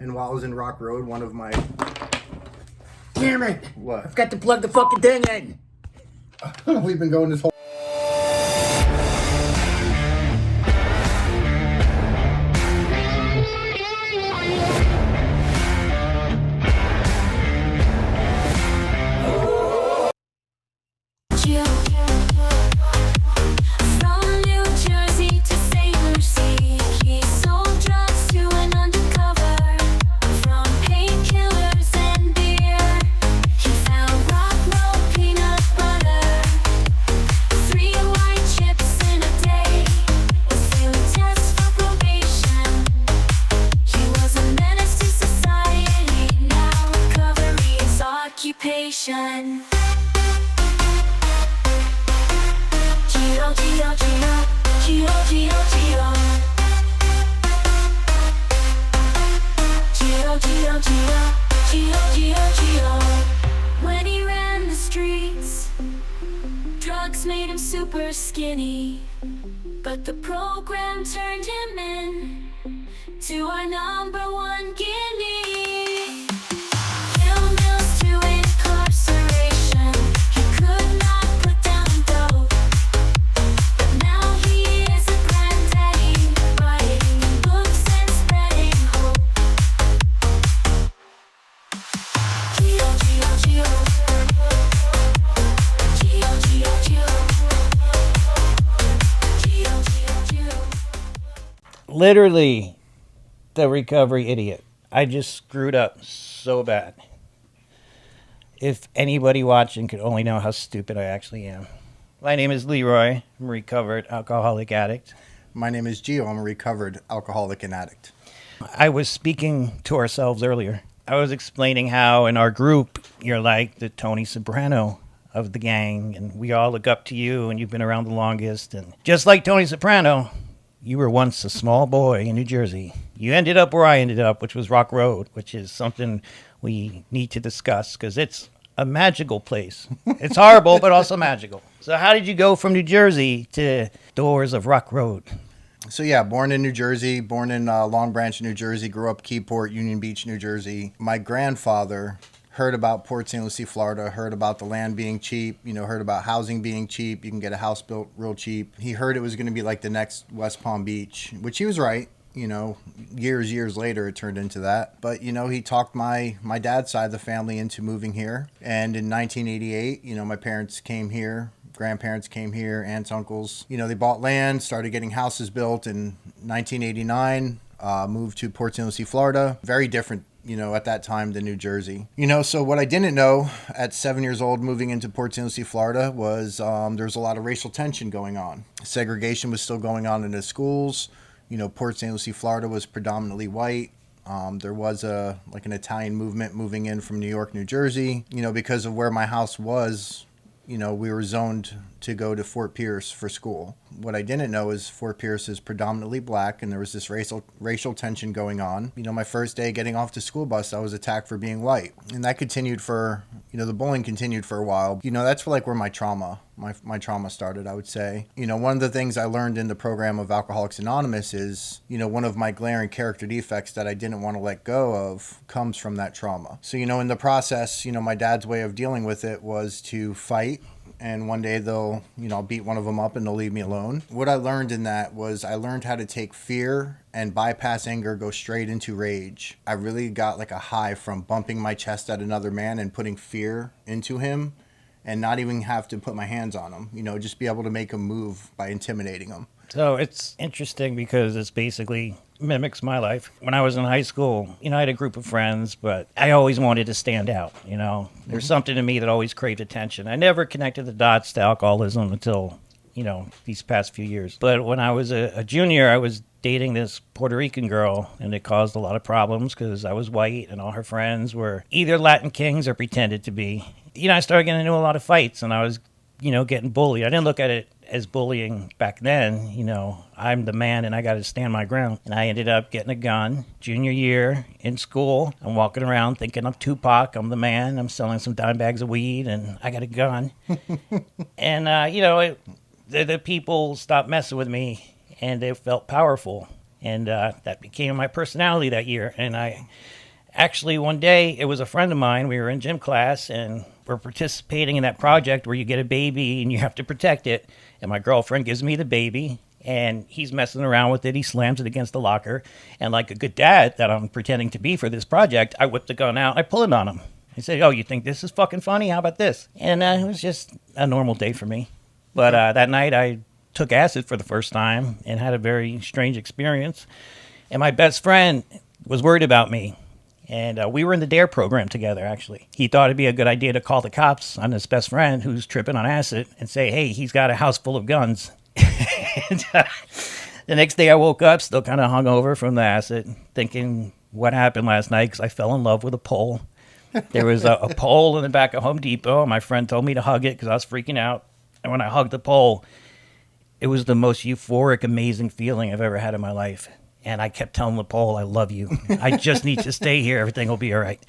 And while I was in Rockroad, one of my... Damn it! What? I've got to plug the fucking thing in! We've been going this whole... From New Jersey to St. Lucie, he sold drugs to an undercover. From painkillers and beer, he found Rockroad peanut butter. 3 white chips in a day, was failing tests for probation. He was a menace to society, now recovery is occupation. Gio, Gio, Gio, Gio, Gio, Gio. Gio, Gio, Gio, Gio, Gio, Gio. When he ran the streets, drugs made him super skinny, but the program turned him in to our #1 guinea. Kill mills to incarceration, he could not put down dope. But now he is a granddaddy, writing books and spreading hope. Gio, Gio, Gio. Gio, Gio, Gio. Gio, Gio, Gio. Literally, the recovery idiot. I just screwed up so bad. If anybody watching could only know how stupid I actually am. My name is Leroy. I'm a recovered alcoholic addict. My name is Gio. I'm a recovered alcoholic and addict. I was speaking to ourselves earlier. I was explaining how in our group, you're like the Tony Soprano of the gang, and we all look up to you, and you've been around the longest. And just like Tony Soprano, you were once a small boy in New Jersey. You ended up where I ended up, which was Rockroad, which is something we need to discuss because it's a magical place. It's horrible, but also magical. So how did you go from New Jersey to doors of Rockroad? So yeah, born in New Jersey, born in Long Branch, New Jersey, grew up Keyport, Union Beach, New Jersey. My grandfather heard about Port St. Lucie, Florida, heard about the land being cheap, heard about housing being cheap. You can get a house built real cheap. He heard it was going to be like the next West Palm Beach, which he was right. Years later, it turned into that. But, he talked my dad's side of the family into moving here. And in 1988, my parents came here. Grandparents came here, aunts, uncles. They bought land, started getting houses built in 1989, moved to Port St. Lucie, Florida. Very different, at that time than New Jersey. So what I didn't know at 7 years old moving into Port St. Lucie, Florida was there's a lot of racial tension going on. Segregation was still going on in the schools. Port St. Lucie, Florida was predominantly white. There was an Italian movement moving in from New York, New Jersey. Because of where my house was, we were zoned to go to Fort Pierce for school. What I didn't know is Fort Pierce is predominantly black, and there was this racial tension going on. My first day getting off the school bus, I was attacked for being white. And that continued for, the bullying continued for a while. That's where my trauma started, I would say. One of the things I learned in the program of Alcoholics Anonymous is, one of my glaring character defects that I didn't want to let go of comes from that trauma. So, in the process, my dad's way of dealing with it was to fight. And one day they'll, I'll beat one of them up and they'll leave me alone. What I learned in that was I learned how to take fear and bypass anger, go straight into rage. I really got like a high from bumping my chest at another man and putting fear into him and not even have to put my hands on him, just be able to make him move by intimidating him. So it's interesting because it's basically mimics my life. When I was in high school, I had a group of friends, but I always wanted to stand out, There's something to me that always craved attention. I never connected the dots to alcoholism until, these past few years. But when I was a junior, I was dating this Puerto Rican girl, and it caused a lot of problems because I was white and all her friends were either Latin kings or pretended to be. I started getting into a lot of fights, and I was, getting bullied. I didn't look at it as bullying back then. I'm the man and I got to stand my ground. And I ended up getting a gun junior year in school. I'm walking around thinking I'm Tupac. I'm the man. I'm selling some dime bags of weed and I got a gun. And, the people stopped messing with me and they felt powerful. And that became my personality that year. And I actually, one day, it was a friend of mine. We were in gym class, and we're participating in that project where you get a baby and you have to protect it. And my girlfriend gives me the baby, and he's messing around with it. He slams it against the locker. And like a good dad that I'm pretending to be for this project, I whip the gun out. I pull it on him. I say, "Oh, you think this is fucking funny? How about this?" And it was just a normal day for me. But that night, I took acid for the first time and had a very strange experience. And my best friend was worried about me. And we were in the DARE program together, actually. He thought it'd be a good idea to call the cops on his best friend who's tripping on acid and say, "Hey, he's got a house full of guns." And, the next day I woke up still kind of hungover from the acid, thinking what happened last night, because I fell in love with a pole. There was a pole in the back of Home Depot. My friend told me to hug it because I was freaking out. And when I hugged the pole, it was the most euphoric, amazing feeling I've ever had in my life. And I kept telling the pole, "I love you. I just need to stay here. Everything will be all right."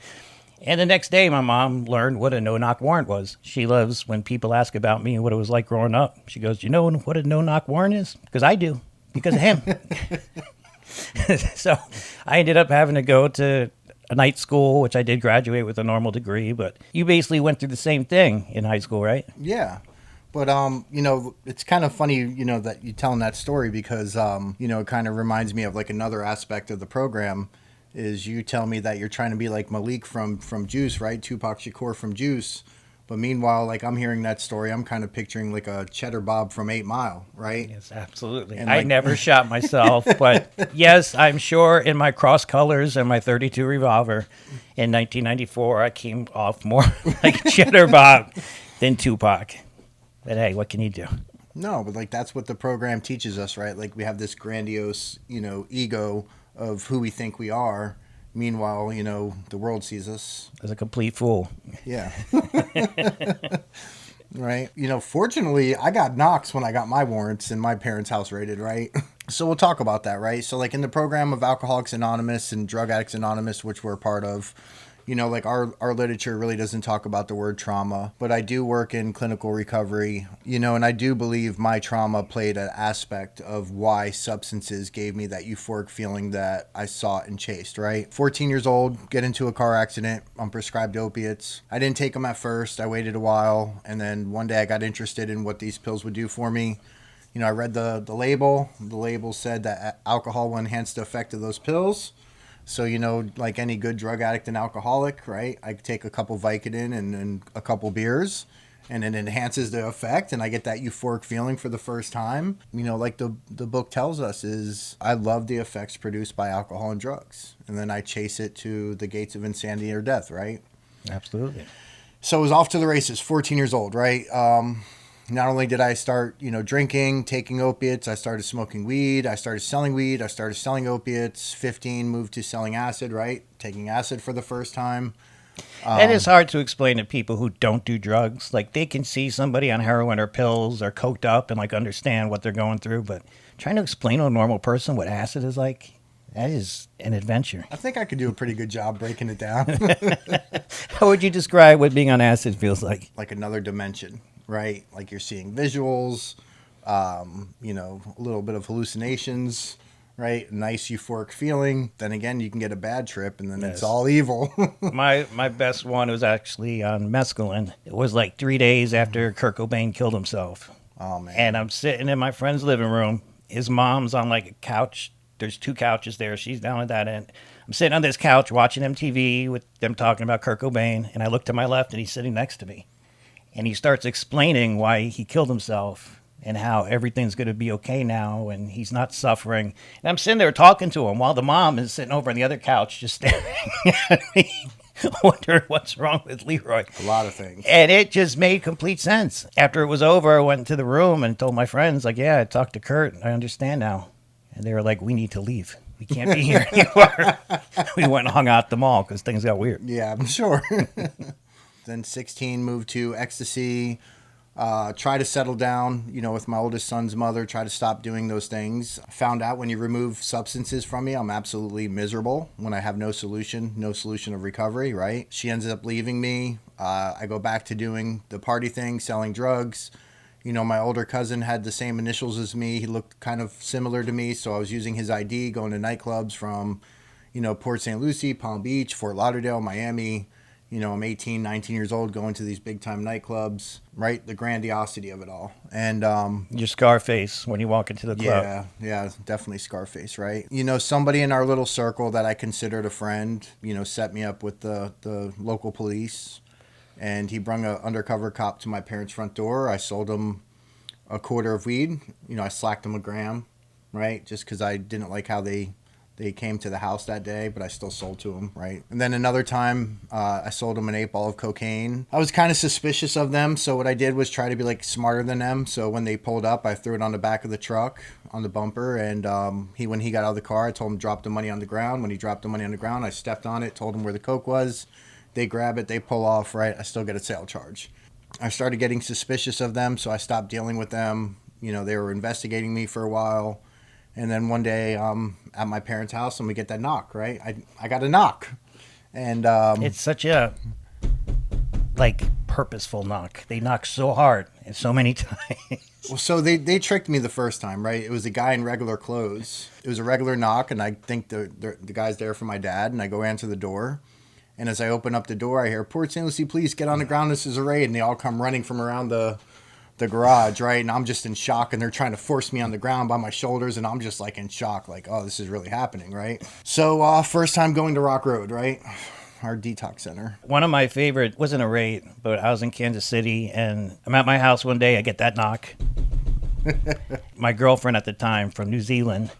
And the next day, my mom learned what a no-knock warrant was. She loves when people ask about me and what it was like growing up. She goes, "You know what a no-knock warrant is?" Because I do, because of him. So I ended up having to go to a night school, which I did graduate with a normal degree. But you basically went through the same thing in high school, right? Yeah. But, it's kind of funny, that you telling that story because, it kind of reminds me of like another aspect of the program is you tell me that you're trying to be like Malik from Juice, right? Tupac Shakur from Juice. But meanwhile, like I'm hearing that story, I'm kind of picturing like a Cheddar Bob from 8 Mile, right? Yes, absolutely. And I never shot myself, but yes, I'm sure in my cross colors and my .32 revolver in 1994, I came off more like Cheddar Bob than Tupac. But hey, what can you do? No, but like that's what the program teaches us, right? Like we have this grandiose, ego of who we think we are. Meanwhile, the world sees us As a complete fool. Yeah. Right. Fortunately, I got knocks when I got my warrants and my parents' house raided, right? So we'll talk about that, right? So like in the program of Alcoholics Anonymous and Drug Addicts Anonymous, which we're a part of, like our literature really doesn't talk about the word trauma, but I do work in clinical recovery, and I do believe my trauma played an aspect of why substances gave me that euphoric feeling that I sought and chased, right? 14 years old, get into a car accident. I'm prescribed opiates. I didn't take them at first. I waited a while. And then one day I got interested in what these pills would do for me. I read the label. The label said that alcohol will enhance the effect of those pills. So, like any good drug addict and alcoholic, right? I take a couple Vicodin and a couple beers, and it enhances the effect, and I get that euphoric feeling for the first time. Like the book tells us is I love the effects produced by alcohol and drugs. And then I chase it to the gates of insanity or death, right? Absolutely. So I was off to the races, 14 years old, right? Not only did I start, drinking, taking opiates, I started smoking weed, I started selling weed, I started selling opiates. 15, moved to selling acid, right? Taking acid for the first time. And it's hard to explain to people who don't do drugs. Like they can see somebody on heroin or pills or coked up and like understand what they're going through. But trying to explain to a normal person what acid is like, that is an adventure. I think I could do a pretty good job breaking it down. How would you describe what being on acid feels like? Like another dimension. Right? Like you're seeing visuals, a little bit of hallucinations, right? Nice euphoric feeling. Then again, you can get a bad trip and then it's all evil. My best one was actually on mescaline. It was like 3 days after Kurt Cobain killed himself. Oh, man. And I'm sitting in my friend's living room. His mom's on like a couch. There's 2 couches there. She's down at that end. I'm sitting on this couch watching MTV with them talking about Kurt Cobain. And I look to my left and he's sitting next to me. And he starts explaining why he killed himself and how everything's going to be okay now and he's not suffering. And I'm sitting there talking to him while the mom is sitting over on the other couch just staring at me, wondering what's wrong with Leroy. A lot of things. And it just made complete sense. After it was over, I went into the room and told my friends, like, yeah, I talked to Kurt. I understand now. And they were like, we need to leave. We can't be here anymore. We went and hung out at the mall because things got weird. Yeah, I'm sure. Then 16, moved to ecstasy, try to settle down, with my oldest son's mother, try to stop doing those things. Found out when you remove substances from me, I'm absolutely miserable when I have no solution of recovery, right? She ends up leaving me. I go back to doing the party thing, selling drugs, You know, my older cousin had the same initials as me. He looked kind of similar to me, so I was using his ID, going to nightclubs from, you know, Port St. Lucie, Palm Beach, Fort Lauderdale, Miami. You know, I'm 18, 19 years old, going to these big-time nightclubs, right? The grandiosity of it all. And Your Scarface when you walk into the club. yeah, definitely Scarface, right? You know, somebody in our little circle that I considered a friend, you know, set me up with the local police. And he brung an undercover cop to my parents' front door. I sold him a quarter of weed. You know, I slacked him a gram, right? Just because I didn't like how they came to the house that day, but I still sold to him, right? And then another time, I sold him an 8-ball of cocaine. I was kind of suspicious of them, so what I did was try to be like smarter than them. So when they pulled up, I threw it on the back of the truck, on the bumper, and when he got out of the car, I told him to drop the money on the ground. When he dropped the money on the ground, I stepped on it, told him where the coke was. They grab it, they pull off, right? I still get a sale charge. I started getting suspicious of them, so I stopped dealing with them. You know, they were investigating me for a while. And then one day, at my parents' house, and we get that knock, right? I got a knock. And It's such a, like, purposeful knock. They knock so hard and so many times. well, so they tricked me the first time, right? It was a guy in regular clothes. It was a regular knock, and I think the guy's there for my dad, and I go answer the door. And as I open up the door, I hear, Port St. Lucie, please get on the ground. This is a raid. And they all come running from around the garage, right? And I'm just in shock. And they're trying to force me on the ground by my shoulders. And I'm just like in shock, like, oh, this is really happening, right? So first time going to Rockroad, right? Our detox center. One of my favorite, wasn't a raid, but I was in Kansas City. And I'm at my house one day. I get that knock. My girlfriend at the time from New Zealand,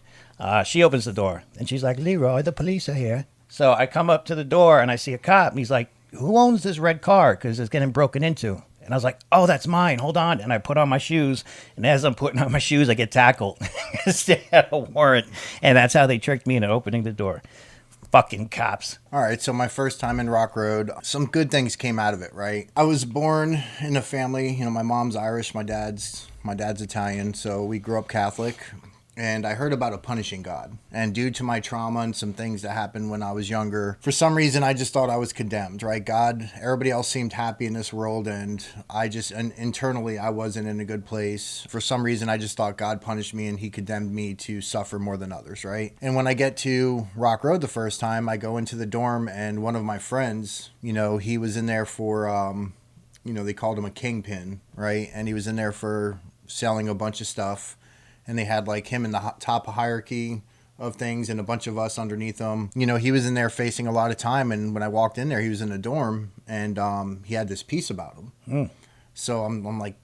she opens the door. And she's like, Leroy, the police are here. So I come up to the door and I see a cop and he's like, who owns this red car? Because it's getting broken into. And I was like, oh, that's mine. Hold on. And I put on my shoes. And as I'm putting on my shoes, I get tackled. They had a warrant. And that's how they tricked me into opening the door. Fucking cops. All right. So my first time in Rockroad, some good things came out of it, right? I was born in a family, you know, my mom's Irish, my dad's Italian. So we grew up Catholic. And I heard about a punishing God. And due to my trauma and some things that happened when I was younger, for some reason, I just thought I was condemned, right? God, everybody else seemed happy in this world. And internally, I wasn't in a good place. For some reason, I just thought God punished me and he condemned me to suffer more than others, right? And when I get to Rockroad the first time, I go into the dorm and one of my friends, you know, he was in there for, you know, they called him a kingpin, right? And he was in there for selling a bunch of stuff. And they had like him in the top hierarchy of things and a bunch of us underneath him. You know, he was in there facing a lot of time. And when I walked in there, he was in a dorm and he had this peace about him. Mm. So I'm like,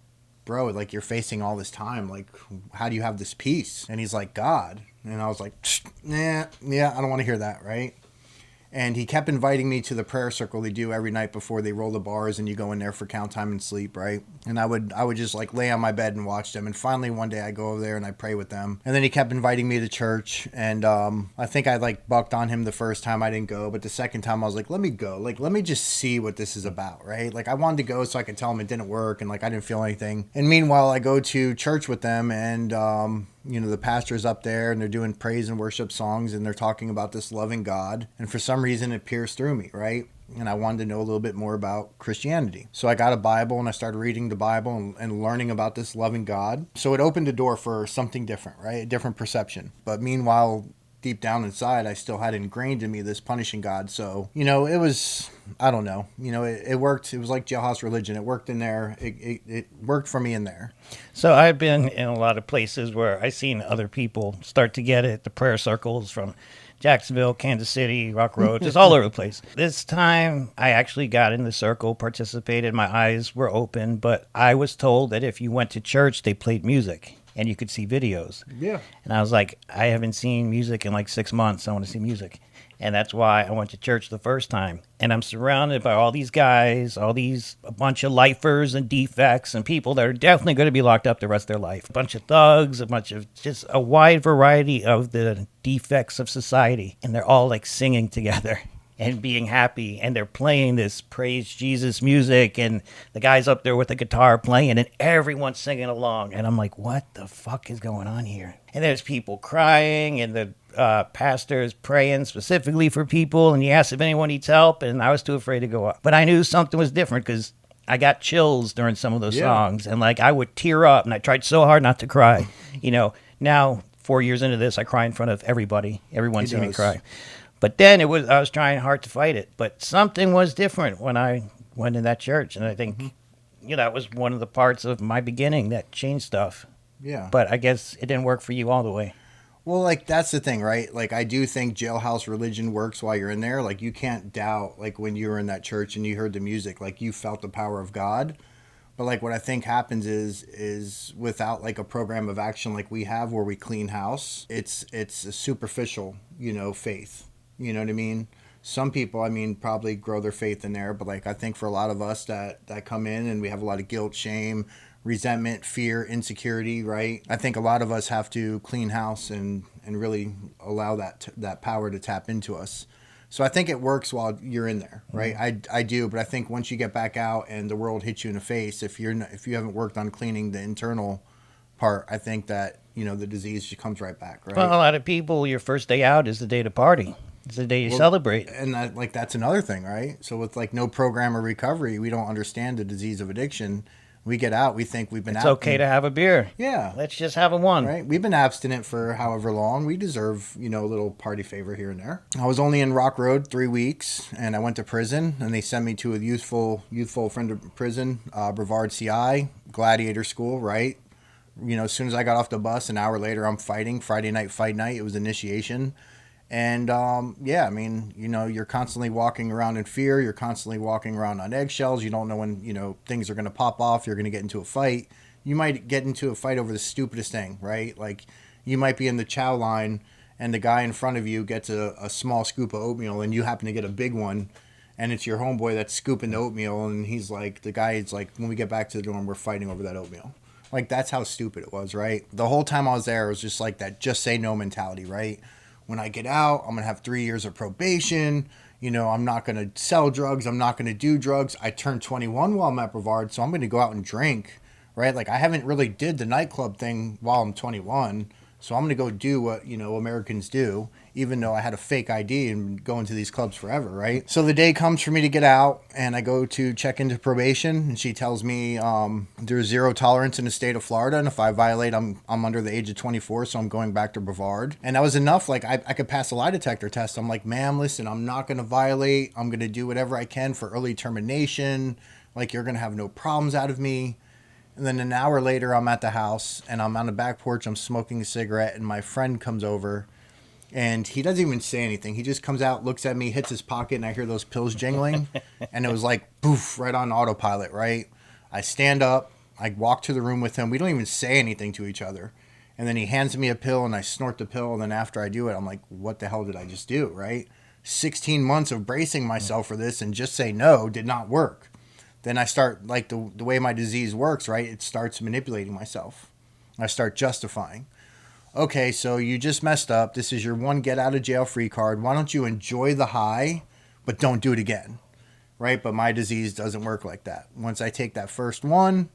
bro, like you're facing all this time. Like, how do you have this peace? And he's like, God. And I was like, yeah, I don't want to hear that, right? And he kept inviting me to the prayer circle they do every night before they roll the bars and you go in there for count time and sleep, right? And I would just like lay on my bed and watch them. And finally one day I go over there and I pray with them. And then he kept inviting me to church. And I think I like bucked on him the first time I didn't go. But the second time I was like, let me go. Like, let me just see what this is about, right? Like I wanted to go so I could tell him it didn't work and like I didn't feel anything. And meanwhile, I go to church with them and you know, the pastor's up there and they're doing praise and worship songs and they're talking about this loving God. And for some reason it pierced through me, right? And I wanted to know a little bit more about Christianity. So I got a Bible and I started reading the Bible and learning about this loving God. So it opened the door for something different, right? A different perception. But meanwhile, deep down inside, I still had ingrained in me this punishing God. So, you know, it was, I don't know, you know, it worked. It was like jailhouse religion. It worked in there. It worked for me in there. So I've been in a lot of places where I've seen other people start to get it, the prayer circles from Jacksonville, Kansas City, Rockroad, just all over the place. This time I actually got in the circle, participated. My eyes were open, but I was told that if you went to church, they played music. And you could see videos. Yeah. And I was like, I haven't seen music in like 6 months. I want to see music. And that's why I went to church the first time. And I'm surrounded by all these guys, a bunch of lifers and defects and people that are definitely going to be locked up the rest of their life. A bunch of thugs, a bunch of just a wide variety of the defects of society. And they're all like singing together and being happy, and they're playing this praise Jesus music, and the guy's up there with the guitar playing, and everyone's singing along, and I'm like, what the fuck is going on here? And there's people crying, and the pastor's praying specifically for people, and he asked if anyone needs help, and I was too afraid to go up. But I knew something was different, because I got chills during some of those Yeah. songs, and like I would tear up, and I tried so hard not to cry. Now 4 years into this, I cry in front of everybody. Everyone He see me does. cry. But then I was trying hard to fight it. But something was different when I went in that church, and I think that was one of the parts of my beginning that changed stuff. Yeah. But I guess it didn't work for you all the way. Well, like, that's the thing, right? Like, I do think jailhouse religion works while you're in there. Like, you can't doubt, like, when you were in that church and you heard the music, like, you felt the power of God. But, like, what I think happens is without, like, a program of action like we have where we clean house, it's a superficial, faith. You know what I mean? Some people, I mean, probably grow their faith in there. But, like, I think for a lot of us that come in and we have a lot of guilt, shame, resentment, fear, insecurity, right? I think a lot of us have to clean house and really allow that power to tap into us. So I think it works while you're in there, right? I do, but I think once you get back out and the world hits you in the face, if you haven't worked on cleaning the internal part, I think that the disease just comes right back, right? Well, a lot of people, your first day out is the day to party. It's the day you celebrate. And that's another thing, right? So with like no program or recovery, we don't understand the disease of addiction. We get out, we think we've been It's okay to have a beer. Yeah. Let's just have a one. Right? We've been abstinent for however long. We deserve, a little party favor here and there. I was only in Rockroad 3 weeks, and I went to prison, and they sent me to a youthful friend of prison, Brevard CI, Gladiator School, right? As soon as I got off the bus, an hour later, I'm fighting. Friday night, fight night. It was initiation. And, you're constantly walking around in fear. You're constantly walking around on eggshells. You don't know when, things are going to pop off. You're going to get into a fight. You might get into a fight over the stupidest thing, right? Like, you might be in the chow line, and the guy in front of you gets a small scoop of oatmeal, and you happen to get a big one, and it's your homeboy that's scooping the oatmeal, and the guy's like, when we get back to the dorm, we're fighting over that oatmeal. Like, that's how stupid it was, right? The whole time I was there, it was just like that just say no mentality, right? When I get out, I'm going to have 3 years of probation. I'm not going to sell drugs. I'm not going to do drugs. I turned 21 while I'm at Brevard, so I'm going to go out and drink, right? Like, I haven't really did the nightclub thing while I'm 21, so I'm going to go do what, Americans do, even though I had a fake ID and go into these clubs forever, right? So the day comes for me to get out, and I go to check into probation, and she tells me there's zero tolerance in the state of Florida, and if I violate, I'm under the age of 24, so I'm going back to Brevard. And that was enough. Like, I could pass a lie detector test. I'm like, ma'am, listen, I'm not going to violate. I'm going to do whatever I can for early termination. Like, you're going to have no problems out of me. And then an hour later, I'm at the house, and I'm on the back porch. I'm smoking a cigarette, and my friend comes over, and he doesn't even say anything. He just comes out, looks at me, hits his pocket, and I hear those pills jingling. And it was like, poof, right on autopilot, right? I stand up. I walk to the room with him. We don't even say anything to each other. And then he hands me a pill, and I snort the pill. And then after I do it, I'm like, what the hell did I just do, right? 16 months of bracing myself for this and just say no did not work. Then I start, like, the way my disease works, right? It starts manipulating myself. I start justifying. Okay, so you just messed up. This is your one get out of jail free card. Why don't you enjoy the high, but don't do it again, right? But my disease doesn't work like that. Once I take that first one,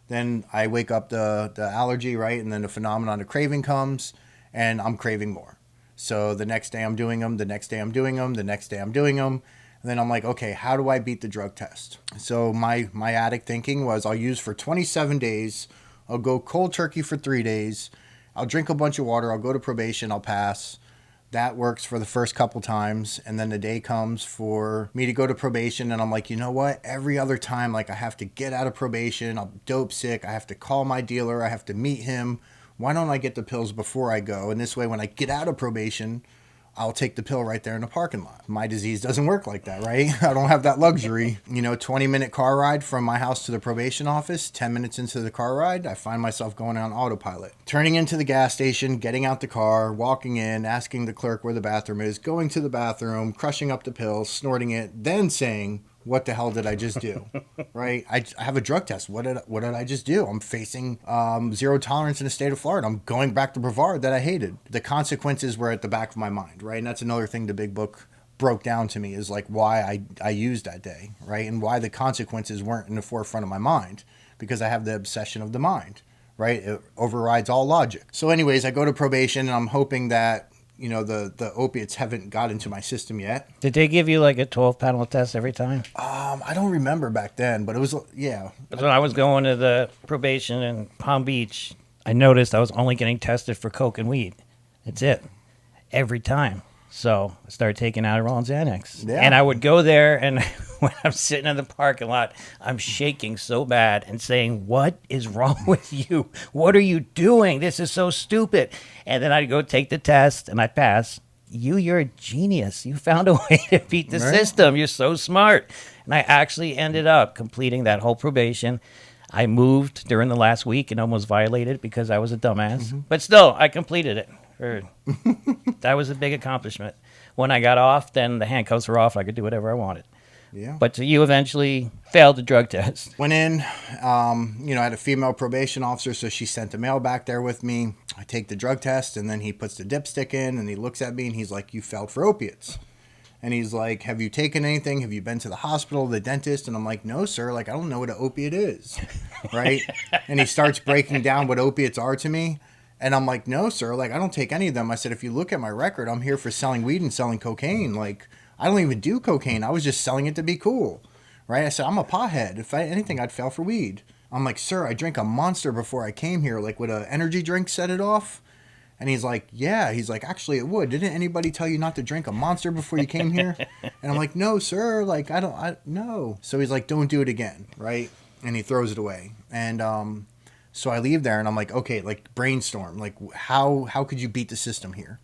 then I wake up the allergy, right? And then the phenomenon of craving comes, and I'm craving more. So the next day I'm doing them, the next day I'm doing them, the next day I'm doing them. And then I'm like, okay, how do I beat the drug test? So my addict thinking was I'll use for 27 days. I'll go cold turkey for 3 days. I'll drink a bunch of water. I'll go to probation. I'll pass. That works for the first couple times. And then the day comes for me to go to probation. And I'm like, you know what? Every other time, like, I have to get out of probation. I'm dope sick. I have to call my dealer. I have to meet him. Why don't I get the pills before I go? And this way, when I get out of probation, I'll take the pill right there in the parking lot. My disease doesn't work like that, right? I don't have that luxury. 20-minute car ride from my house to the probation office, 10 minutes into the car ride, I find myself going on autopilot. Turning into the gas station, getting out the car, walking in, asking the clerk where the bathroom is, going to the bathroom, crushing up the pill, snorting it, then saying, what the hell did I just do? Right? I have a drug test. What did I just do? I'm facing zero tolerance in the state of Florida. I'm going back to Brevard that I hated. The consequences were at the back of my mind, right? And that's another thing the big book broke down to me is like why I used that day, right? And why the consequences weren't in the forefront of my mind because I have the obsession of the mind, right? It overrides all logic. So anyways, I go to probation and I'm hoping that the opiates haven't got into my system yet. Did they give you like a 12-panel test every time? I don't remember back then, but it was, yeah. When I was going to the probation in Palm Beach, I noticed I was only getting tested for coke and weed. That's it. Every time. So I started taking Adderall and Xanax. Yeah. And I would go there, and when I'm sitting in the parking lot, I'm shaking so bad and saying, "What is wrong with you? What are you doing? This is so stupid." And then I'd go take the test, and I pass. You're a genius. You found a way to beat the system. You're so smart. And I actually ended up completing that whole probation. I moved during the last week and almost violated because I was a dumbass. Mm-hmm. But still, I completed it. That was a big accomplishment. When I got off, then the handcuffs were off. I could do whatever I wanted. Yeah. But you eventually failed the drug test. Went in, I had a female probation officer, so she sent the mail back there with me. I take the drug test, and then he puts the dipstick in, and he looks at me, and he's like, "You failed for opiates." And he's like, "Have you taken anything? Have you been to the hospital, the dentist?" And I'm like, "No, sir. Like, I don't know what an opiate is." Right? And he starts breaking down what opiates are to me. And I'm like, "No, sir. Like, I don't take any of them." I said, "If you look at my record, I'm here for selling weed and selling cocaine. Like, I don't even do cocaine. I was just selling it to be cool." Right? I said, "I'm a pothead. If anything, I'd fail for weed." I'm like, "Sir, I drank a Monster before I came here. Like, would an energy drink set it off?" And he's like, "Yeah." He's like, "Actually, it would. Didn't anybody tell you not to drink a Monster before you came here?" And I'm like, "No, sir. Like, no." So he's like, "Don't do it again." Right? And he throws it away. And, so I leave there and I'm like, okay, like brainstorm, like how could you beat the system here?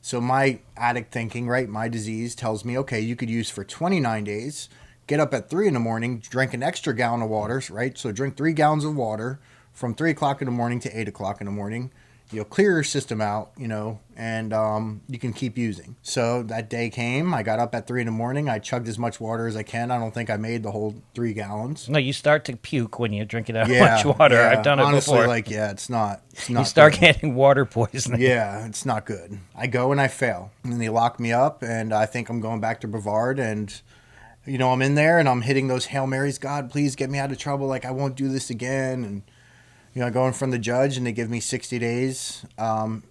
So my addict thinking, right, my disease tells me, okay, you could use for 29 days, get up at 3 a.m, drink an extra gallon of water, right? So drink 3 gallons of water from 3 o'clock in the morning to 8 o'clock in the morning. You'll clear your system out, and you can keep using. So that day came. I got up at 3 a.m. I chugged as much water as I can. I don't think I made the whole 3 gallons. No, you start to puke when you drink that much water. Yeah. I've done it Honestly, before. it's not you start good. getting water poisoning. Yeah, it's not good. I go and I fail. And then they lock me up, and I think I'm going back to Brevard, and I'm in there and I'm hitting those Hail Marys. "God, please get me out of trouble. Like, I won't do this again." And I go in front of the judge and they give me 60 days, and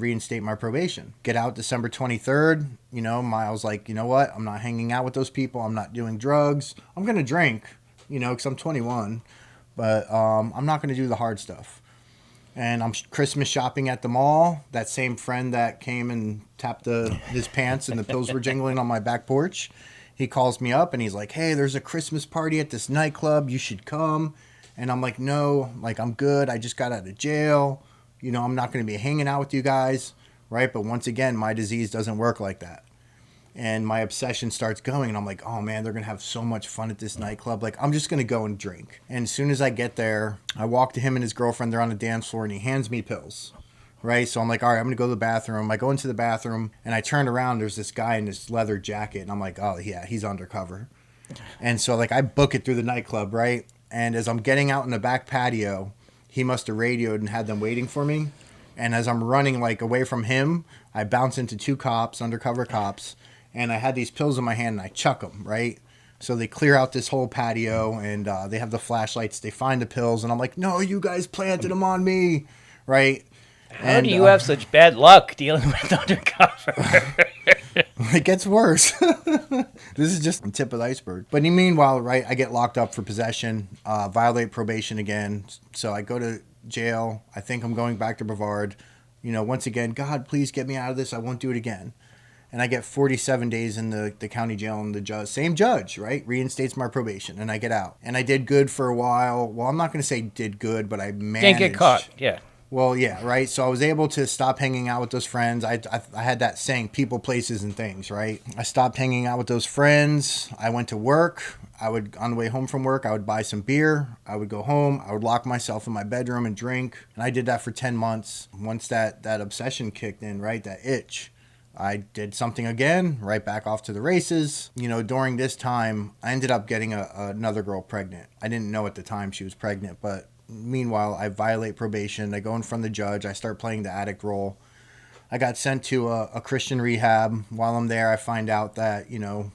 reinstate my probation. Get out December 23rd. Miles like, "You know what? I'm not hanging out with those people. I'm not doing drugs. I'm going to drink, because I'm 21, but I'm not going to do the hard stuff." And I'm Christmas shopping at the mall. That same friend that came and tapped his pants and the pills were jingling on my back porch, he calls me up and he's like, "Hey, there's a Christmas party at this nightclub. You should come." And I'm like, "No, like, I'm good. I just got out of jail. I'm not going to be hanging out with you guys." Right? But once again, my disease doesn't work like that. And my obsession starts going. And I'm like, "Oh, man, they're going to have so much fun at this nightclub. Like, I'm just going to go and drink." And as soon as I get there, I walk to him and his girlfriend. They're on the dance floor and he hands me pills. Right? So I'm like, all right, I'm going to go to the bathroom. I go into the bathroom and I turn around. There's this guy in this leather jacket. And I'm like, "Oh, yeah, he's undercover." And so, like, I book it through the nightclub, right? And as I'm getting out in the back patio, he must have radioed and had them waiting for me. And as I'm running, like, away from him, I bounce into 2 cops, undercover cops. And I had these pills in my hand and I chuck them, right? So they clear out this whole patio and they have the flashlights. They find the pills. And I'm like, "No, you guys planted them on me, right?" How do you have such bad luck dealing with undercover? It gets worse. This is just the tip of the iceberg. But meanwhile, right, I get locked up for possession, violate probation again. So I go to jail. I think I'm going back to Brevard. Once again, "God, please get me out of this. I won't do it again." And I get 47 days in the county jail, and the same judge, right, reinstates my probation, and I get out. And I did good for a while. Well, I'm not going to say did good, but I managed. Can't get caught, yeah. Well, yeah, right? So I was able to stop hanging out with those friends. I had that saying, people, places, and things, right? I stopped hanging out with those friends. I went to work. On the way home from work, I would buy some beer. I would go home. I would lock myself in my bedroom and drink. And I did that for 10 months. Once that obsession kicked in, right, that itch, I did something again, right back off to the races. During this time, I ended up getting another girl pregnant. I didn't know at the time she was pregnant, but meanwhile, I violate probation. I go in front of the judge. I start playing the addict role. I got sent to a Christian rehab. While I'm there, I find out that,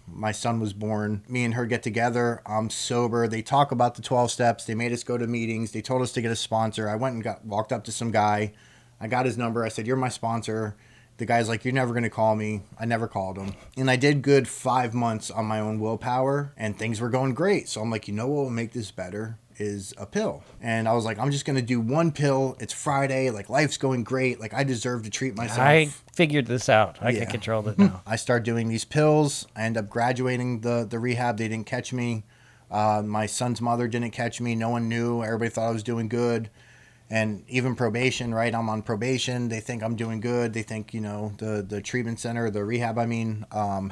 my son was born. Me and her get together. I'm sober. They talk about the 12 steps. They made us go to meetings. They told us to get a sponsor. I went and walked up to some guy. I got his number. I said, "You're my sponsor." The guy's like, you're never going to call me. I never called him. And I did good 5 months on my own willpower, and things were going great. So I'm like, you know what will make this better is a pill. And I was like, I'm just going to do one pill. It's Friday. Like, life's going great. Like, I deserve to treat myself. I figured this out. I can control it now. I start doing these pills. I end up graduating the rehab. They didn't catch me. My son's mother didn't catch me. No one knew. Everybody thought I was doing good. And even probation, right? I'm on probation. They think I'm doing good. They think, the treatment center, the rehab,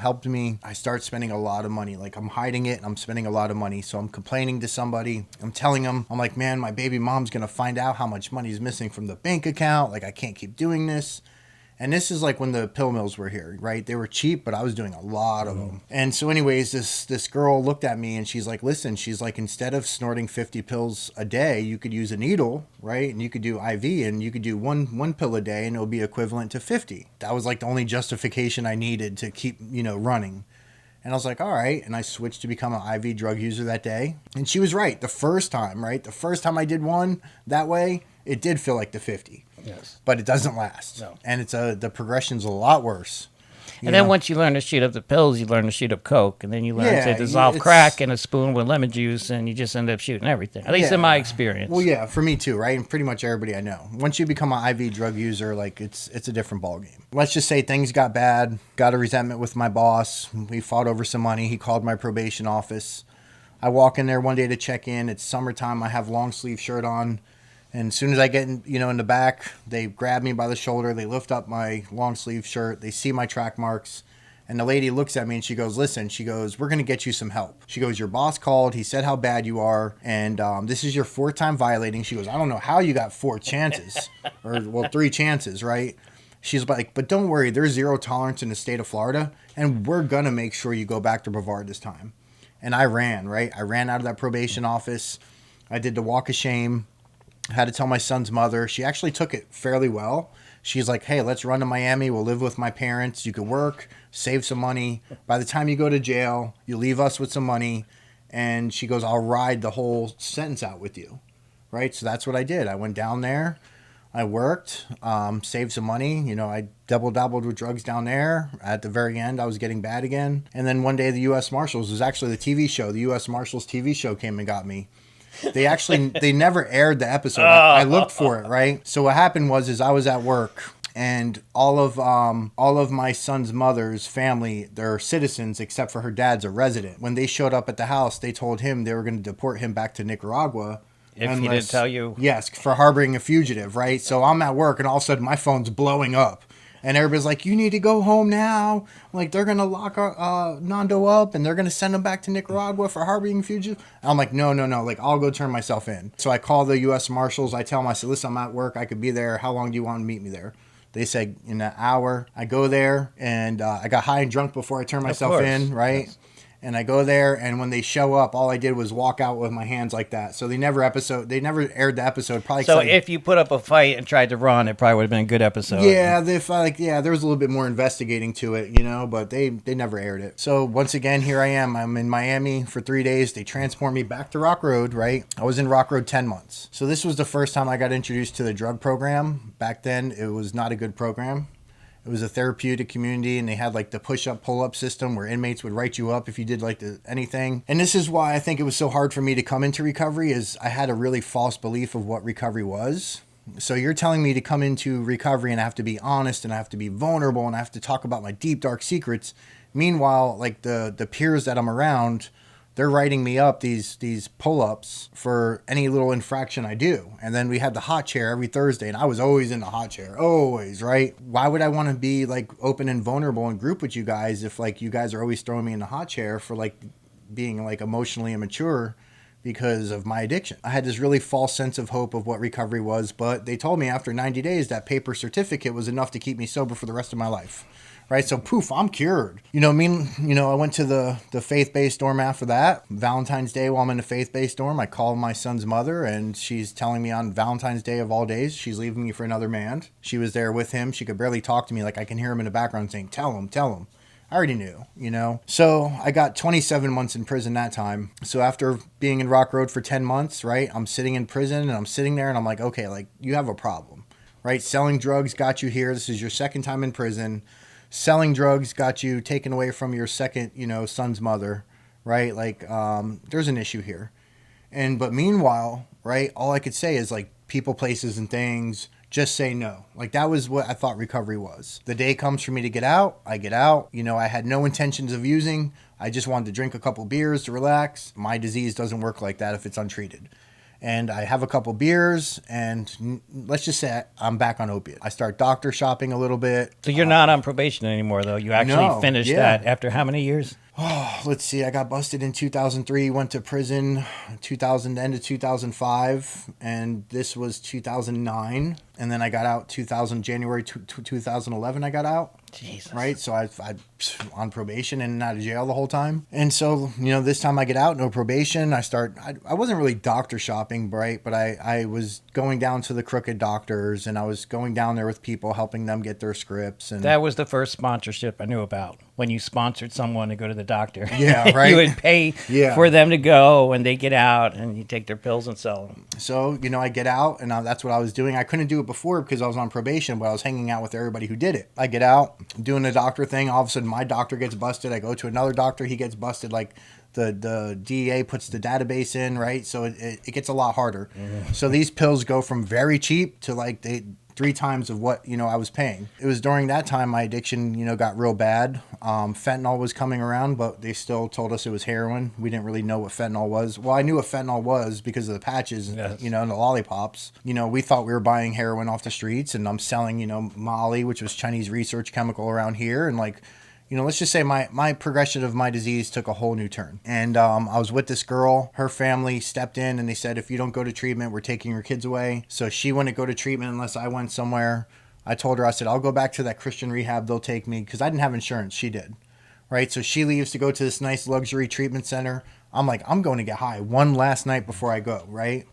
helped me. I start spending a lot of money. Like, I'm hiding it and I'm spending a lot of money. So I'm complaining to somebody. I'm telling them, I'm like, man, my baby mom's going to find out how much money is missing from the bank account. Like, I can't keep doing this. And this is like when the pill mills were here, right? They were cheap, but I was doing a lot of them. And so anyways, this girl looked at me and she's like, listen, she's like, instead of snorting 50 pills a day, you could use a needle, right? And you could do IV and you could do one pill a day and it'll be equivalent to 50. That was like the only justification I needed to keep, running. And I was like, all right. And I switched to become an IV drug user that day. And she was right. The first time I did one that way, it did feel like the 50. Yes. But it doesn't last. No. And the progression's a lot worse. And then once you learn to shoot up the pills, you learn to shoot up coke. And then you learn to dissolve crack in a spoon with lemon juice, and you just end up shooting everything. At least in my experience. Well, yeah, for me too, right? And pretty much everybody I know. Once you become an IV drug user, like it's a different ballgame. Let's just say things got bad, got a resentment with my boss. We fought over some money. He called my probation office. I walk in there one day to check in. It's summertime. I have long sleeve shirt on. And as soon as I get in the back, they grab me by the shoulder. They lift up my long sleeve shirt. They see my track marks. And the lady looks at me and she goes, listen, she goes, we're going to get you some help. She goes, your boss called. He said how bad you are. And this is your 4th time violating. She goes, I don't know how you got 4 chances or 3 chances, right? She's like, but don't worry. There's 0 tolerance in the state of Florida. And we're going to make sure you go back to Brevard this time. And I ran, right? I ran out of that probation office. I did the walk of shame. I had to tell my son's mother. She actually took it fairly well. She's like, hey, let's run to Miami. We'll live with my parents. You can work, save some money. By the time you go to jail, you leave us with some money. And she goes, I'll ride the whole sentence out with you. Right? So that's what I did. I went down there. I worked, saved some money. I double-dabbled with drugs down there. At the very end, I was getting bad again. And then one day, the U.S. Marshals, it was actually the TV show. The U.S. Marshals TV show came and got me. They never aired the episode. I looked for it, right? So what happened was I was at work and all of my son's mother's family, they're citizens except for her dad's a resident. When they showed up at the house, they told him they were going to deport him back to Nicaragua. If he didn't tell you. Yes, for harboring a fugitive, right? So I'm at work and all of a sudden my phone's blowing up. And everybody's like, you need to go home now. Like, they're going to lock Nando up and they're going to send him back to Nicaragua for harboring fugitive. I'm like, no. Like, I'll go turn myself in. So I call the U.S. Marshals. I tell them, I said, listen, I'm at work. I could be there. How long do you want to meet me there? They said, in an hour. I go there and I got high and drunk before I turned myself in, right? Yes. And I go there, and when they show up, all I did was walk out with my hands like that. So they never aired the episode. Probably. So if you put up a fight and tried to run, it probably would have been a good episode. Yeah, there was a little bit more investigating to it, but they never aired it. So once again, here I am. I'm in Miami for 3 days. They transport me back to Rockroad, right? I was in Rockroad 10 months. So this was the first time I got introduced to the drug program. Back then, it was not a good program. It was a therapeutic community, and they had like the push-up, pull-up system where inmates would write you up if you did anything. And this is why I think it was so hard for me to come into recovery is I had a really false belief of what recovery was. So you're telling me to come into recovery and I have to be honest and I have to be vulnerable and I have to talk about my deep, dark secrets. Meanwhile, like the peers that I'm around, they're writing me up these pull-ups for any little infraction I do. And then we had the hot chair every Thursday, and I was always in the hot chair, always, right? Why would I want to be like open and vulnerable in group with you guys if like you guys are always throwing me in the hot chair for like being like emotionally immature because of my addiction? I had this really false sense of hope of what recovery was, but they told me after 90 days that paper certificate was enough to keep me sober for the rest of my life. Right, so poof, I'm cured. I went to the faith-based dorm after that. Valentine's Day, while I'm in the faith-based dorm, I call my son's mother, and she's telling me on Valentine's Day of all days, she's leaving me for another man. She was there with him. She could barely talk to me. Like, I can hear him in the background saying, tell him. I already knew, So I got 27 months in prison that time. So after being in Rockroad for 10 months, right, I'm sitting in prison, and I'm sitting there, and I'm like, okay, like, you have a problem. right? Selling drugs got you here. This is your second time in prison. Selling drugs got you taken away from your second, son's mother, right? Like, there's an issue here. But meanwhile, right, all I could say is like people, places, and things, just say no. Like that was what I thought recovery was. The day comes for me to get out. I get out. I had no intentions of using. I just wanted to drink a couple beers to relax. My disease doesn't work like that if it's untreated. And I have a couple beers, and let's just say I'm back on opiate. I start doctor shopping a little bit. So you're not on probation anymore, though. You actually finished that after how many years? Oh, let's see. I got busted in 2003, went to prison 2000 end of 2005, and this was 2009. And then I got out January 2011 I got out. Jesus. Right? So I on probation and out of jail the whole time. And so, this time I get out, no probation. I wasn't really doctor shopping, right? But I was going down to the crooked doctors, and I was going down there with people, helping them get their scripts. And that was the first sponsorship I knew about, when you sponsored someone to go to the doctor. Yeah, right? You would pay for them to go when they get out, and you take their pills and sell them. So, I get out, and that's what I was doing. I couldn't do it before because I was on probation, but I was hanging out with everybody who did it. I get out, doing the doctor thing. All of a sudden, my doctor gets busted. I go to another doctor. He gets busted. Like the DEA puts the database in, right? So it gets a lot harder. Mm-hmm. So these pills go from very cheap to like 3 times of what, I was paying. It was during that time my addiction, got real bad. Fentanyl was coming around, but they still told us it was heroin. We didn't really know what fentanyl was. Well, I knew what fentanyl was because of the patches, yes. And the lollipops. We thought we were buying heroin off the streets, and I'm selling, Molly, which was Chinese research chemical around here. And like, let's just say my progression of my disease took a whole new turn. And I was with this girl. Her family stepped in and they said, if you don't go to treatment, we're taking your kids away. So she wouldn't go to treatment unless I went somewhere. I told her, I said, I'll go back to that Christian rehab. They'll take me, because I didn't have insurance. She did. Right? So she leaves to go to this nice luxury treatment center. I'm like, I'm going to get high one last night before I go, right?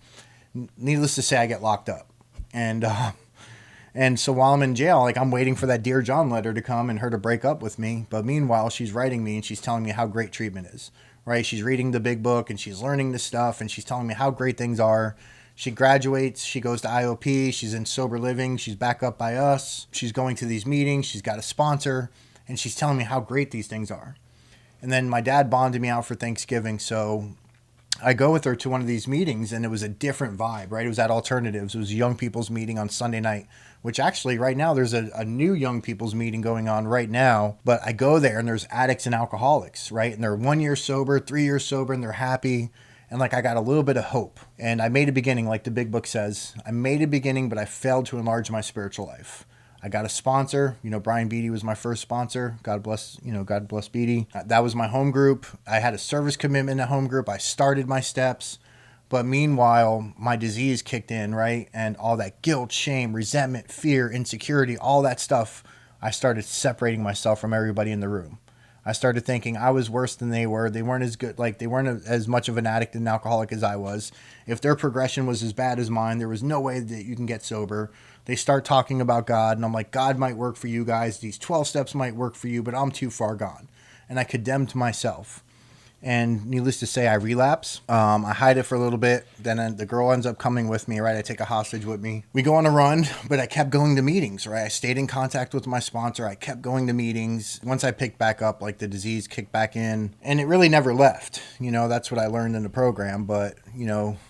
Needless to say, I get locked up. And so while I'm in jail, like I'm waiting for that Dear John letter to come and her to break up with me. But meanwhile, she's writing me and she's telling me how great treatment is, right? She's reading the big book and she's learning this stuff and she's telling me how great things are. She graduates. She goes to IOP. She's in sober living. She's back up by us. She's going to these meetings. She's got a sponsor and she's telling me how great these things are. And then my dad bonded me out for Thanksgiving. So I go with her to one of these meetings and it was a different vibe, right? It was at Alternatives. It was a young people's meeting on Sunday night, which actually right now there's a new young people's meeting going on right now. But I go there and there's addicts and alcoholics, right? And they're 1 year sober, 3 years sober, and they're happy. And like I got a little bit of hope. And I made a beginning, like the big book says. I made a beginning, but I failed to enlarge my spiritual life. I got a sponsor. Brian Beatty was my first sponsor. God bless Beatty. That was my home group. I had a service commitment at home group. I started my steps. But meanwhile, my disease kicked in, right? And all that guilt, shame, resentment, fear, insecurity, all that stuff, I started separating myself from everybody in the room. I started thinking I was worse than they were. They weren't as good, like they weren't as much of an addict and alcoholic as I was. If their progression was as bad as mine, there was no way that you can get sober. They start talking about God, and I'm like, God might work for you guys. These 12 steps might work for you, but I'm too far gone. And I condemned myself. And needless to say, I relapse. I hide it for a little bit. Then the girl ends up coming with me, right? I take a hostage with me. We go on a run, but I kept going to meetings, right? I stayed in contact with my sponsor. I kept going to meetings. Once I picked back up, like the disease kicked back in. And it really never left. That's what I learned in the program. But,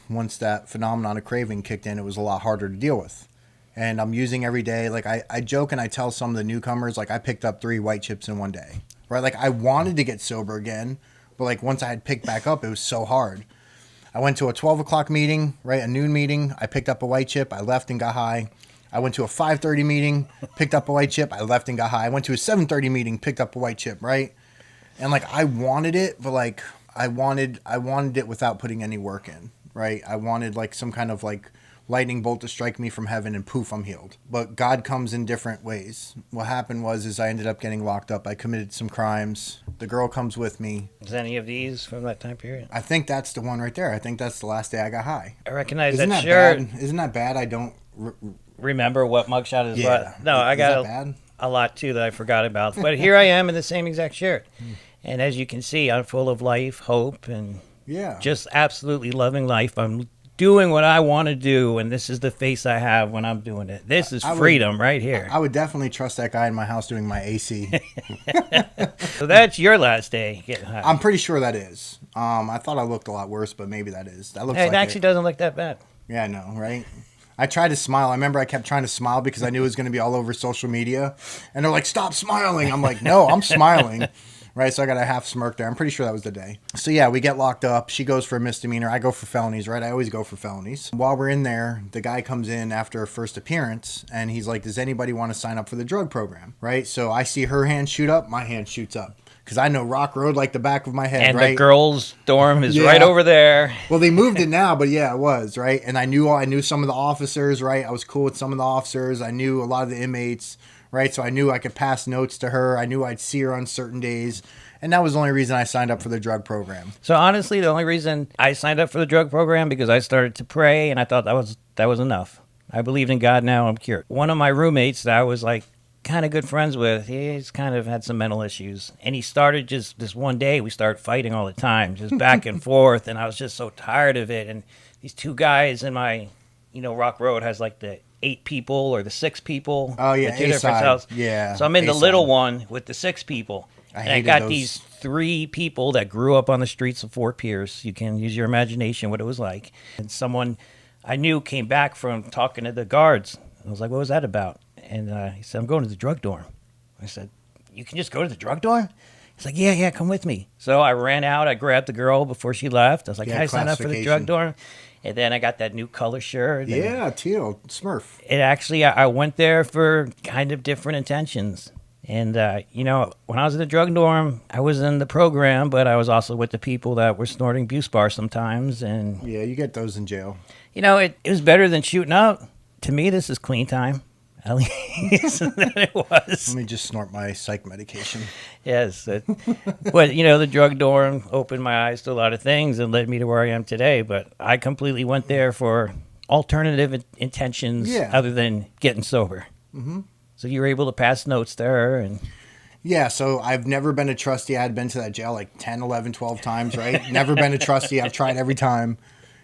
once that phenomenon of craving kicked in, it was a lot harder to deal with. And I'm using every day. Like I joke and I tell some of the newcomers, like I picked up 3 white chips in one day, right? Like I wanted to get sober again. But like once I had picked back up, it was so hard. I went to a 12 o'clock meeting, right? A noon meeting. I picked up a white chip. I left and got high. I went to a 5:30 meeting, picked up a white chip. I left and got high. I went to a 7:30 meeting, picked up a white chip, right? And like I wanted it, but like I wanted it without putting any work in, right? I wanted like some kind of like lightning bolt to strike me from heaven and poof, I'm healed. But God comes in different ways. What happened was I ended up getting locked up. I committed some crimes. The girl comes with me. Is any of these from that time period? I think that's the one right there. I think that's the last day I got high. I recognize Isn't that that shirt. bad? Isn't that bad? I don't remember what mugshot is. Yeah. But no, I Is got that bad? a lot too that I forgot about. But here I am in the same exact shirt. And as you can see, I'm full of life, hope, and Yeah. just absolutely loving life. I'm doing what I want to do, and this is the face I have when I'm doing it. This is freedom right here. I would definitely trust that guy in my house doing my AC. So that's your last day getting high. I'm pretty sure that is. I thought I looked a lot worse, but maybe that is. That looks Hey, like it actually doesn't look that bad. Yeah, I know, right? I tried to smile. I remember I kept trying to smile because I knew it was going to be all over social media. And they're like, stop smiling. I'm like, no, I'm smiling. Right? So I got a half smirk there. I'm pretty sure that was the day. So yeah, we get locked up. She goes for a misdemeanor. I go for felonies, right? I always go for felonies. While we're in there, the guy comes in after a first appearance and he's like, does anybody want to sign up for the drug program? Right? So I see her hand shoot up. My hand shoots up. Because I know Rockroad like the back of my head, and right? the girls' dorm is right over there. Well, they moved it now, but yeah, it was, right? And I knew some of the officers, right? I was cool with some of the officers. I knew a lot of the inmates, right? So I knew I could pass notes to her. I knew I'd see her on certain days. And that was the only reason I signed up for the drug program. So honestly, the only reason I signed up for the drug program because I started to pray, and I thought that was enough. I believed in God. Now I'm cured. One of my roommates that I was like kind of good friends with, he's kind of had some mental issues, and he started just this one day we started fighting all the time, just back and forth, and I was just so tired of it. And these two guys in my, Rockroad has like the 8 people or the 6 people. Oh yeah, the 2 different cells. Yeah. So I'm in the little one with the 6 people. I got those. these 3 people that grew up on the streets of Fort Pierce. You can use your imagination what it was like. And someone I knew came back from talking to the guards. I was like, what was that about? And he said, I'm going to the drug dorm. I said, you can just go to the drug dorm? He's like, yeah, come with me. So I ran out. I grabbed the girl before she left. I was like, can I sign up for the drug dorm? And then I got that new color shirt. Yeah, teal, Smurf. It actually, I went there for kind of different intentions. And, when I was in the drug dorm, I was in the program, but I was also with the people that were snorting Buse Bar sometimes. And yeah, you get those in jail. It was better than shooting up. To me, this is clean time. At least than it was. Let me just snort my psych medication. Yes. But, the drug dorm opened my eyes to a lot of things and led me to where I am today. But I completely went there for alternative intentions other than getting sober. Mm-hmm. So you were able to pass notes to her. And yeah, so I've never been a trustee. I had been to that jail like 10, 11, 12 times, right? Never been a trustee. I've tried every time.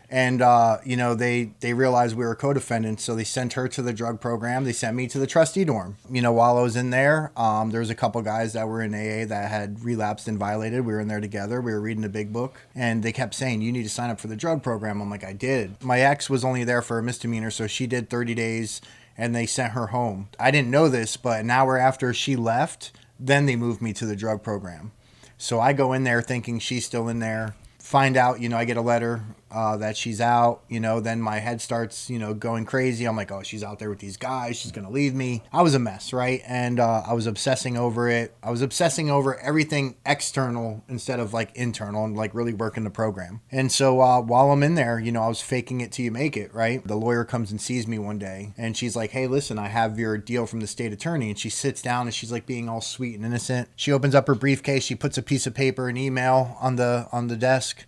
And, they realized we were co-defendants, so they sent her to the drug program. They sent me to the trustee dorm. While I was in there, there was a couple guys that were in AA that had relapsed and violated. We were in there together. We were reading the big book. And they kept saying, you need to sign up for the drug program. I'm like, I did. My ex was only there for a misdemeanor, so she did 30 days, and they sent her home. I didn't know this, but an hour after she left, then they moved me to the drug program. So I go in there thinking she's still in there. Find out, I get a letter that she's out, then my head starts, going crazy. I'm like, oh, she's out there with these guys. She's going to leave me. I was a mess, right? And I was obsessing over it. I was obsessing over everything external instead of like internal and like really working the program. And so while I'm in there, I was faking it till you make it, right? The lawyer comes and sees me one day and she's like, hey, listen, I have your deal from the state attorney. And she sits down and she's like being all sweet and innocent. She opens up her briefcase. She puts a piece of paper and email on the desk.